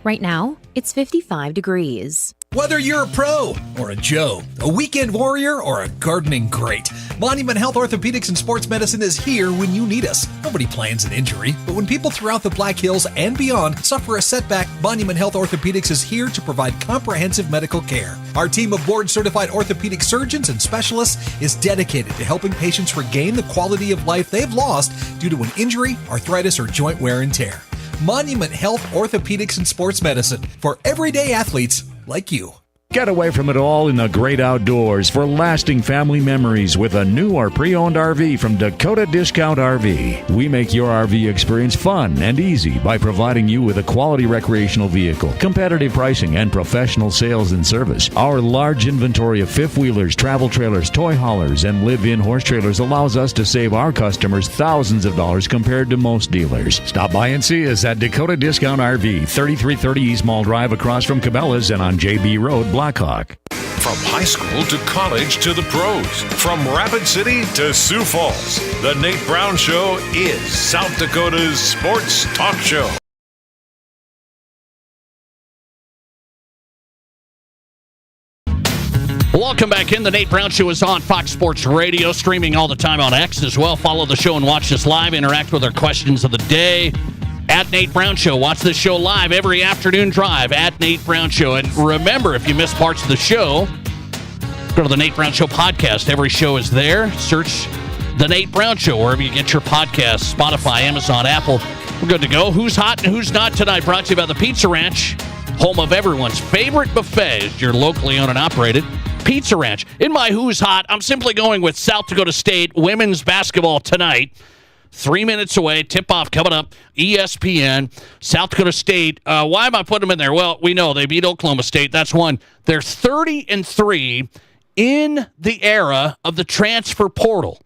Right now, it's 55 degrees. Whether you're a pro or a Joe, a weekend warrior or a gardening great, Monument Health Orthopedics and Sports Medicine is here when you need us. Nobody plans an injury, but when people throughout the Black Hills and beyond suffer a setback, Monument Health Orthopedics is here to provide comprehensive medical care. Our team of board-certified orthopedic surgeons and specialists is dedicated to helping patients regain the quality of life they've lost due to an injury, arthritis, or joint wear and tear. Monument Health Orthopedics and Sports Medicine for everyday athletes like you. Get away from it all in the great outdoors for lasting family memories with a new or pre-owned RV from Dakota Discount RV. We make your RV experience fun and easy by providing you with a quality recreational vehicle, competitive pricing, and professional sales and service. Our large inventory of fifth-wheelers, travel trailers, toy haulers, and live-in horse trailers allows us to save our customers thousands of dollars compared to most dealers. Stop by and see us at Dakota Discount RV, 3330 East Mall Drive across from Cabela's and on JB Road, Blackhawk. From high school to college to the pros, from Rapid City to Sioux Falls, the Nate Brown Show is South Dakota's Sports Talk Show. Welcome back in. The Nate Brown Show is on Fox Sports Radio, streaming all the time on X as well. Follow the show and watch us live. Interact with our questions of the day. At Nate Brown Show. Watch this show live every afternoon drive at Nate Brown Show. And remember, if you miss parts of the show, go to the Nate Brown Show podcast. Every show is there. Search the Nate Brown Show wherever you get your podcasts, Spotify, Amazon, Apple. We're good to go. Who's hot and who's not tonight? Brought to you by the Pizza Ranch home of everyone's favorite buffet, your locally owned and operated Pizza Ranch. In my Who's Hot, I'm simply going with South Dakota State women's basketball tonight. 3 minutes away, tip-off coming up, ESPN, South Dakota State. Why am I putting them in there? Well, we know they beat Oklahoma State. That's one. They're 30-3 in the era of the transfer portal.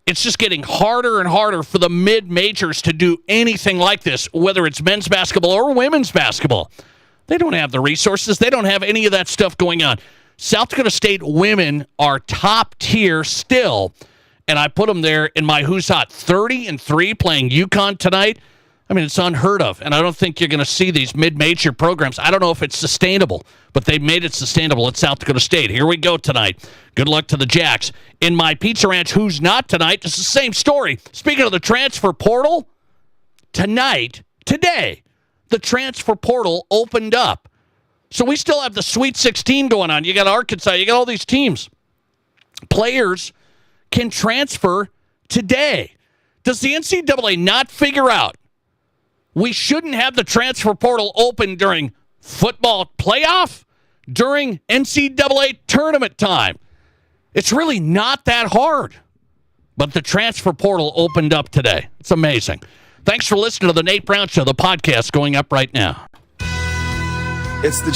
It's just getting harder and harder for the mid-majors to do anything like this, whether it's men's basketball or women's basketball. They don't have the resources. They don't have any of that stuff going on. South Dakota State women are top tier still, and I put them there in my Who's Hot. 30-3 playing UConn tonight. I mean, it's unheard of, and I don't think you're going to see these mid-major programs. I don't know if it's sustainable, but they made it sustainable at South Dakota State. Here we go tonight. Good luck to the Jacks. In my Pizza Ranch Who's Not tonight, it's the same story. Speaking of the transfer portal, today, the transfer portal opened up. So we still have the Sweet 16 going on. You got Arkansas. You got all these teams. Players can transfer today. Does the NCAA not figure out we shouldn't have the transfer portal open during football playoff, during NCAA tournament time? It's really not that hard. But the transfer portal opened up today. It's amazing. Thanks for listening to the Nate Brown Show, the podcast going up right now. It's the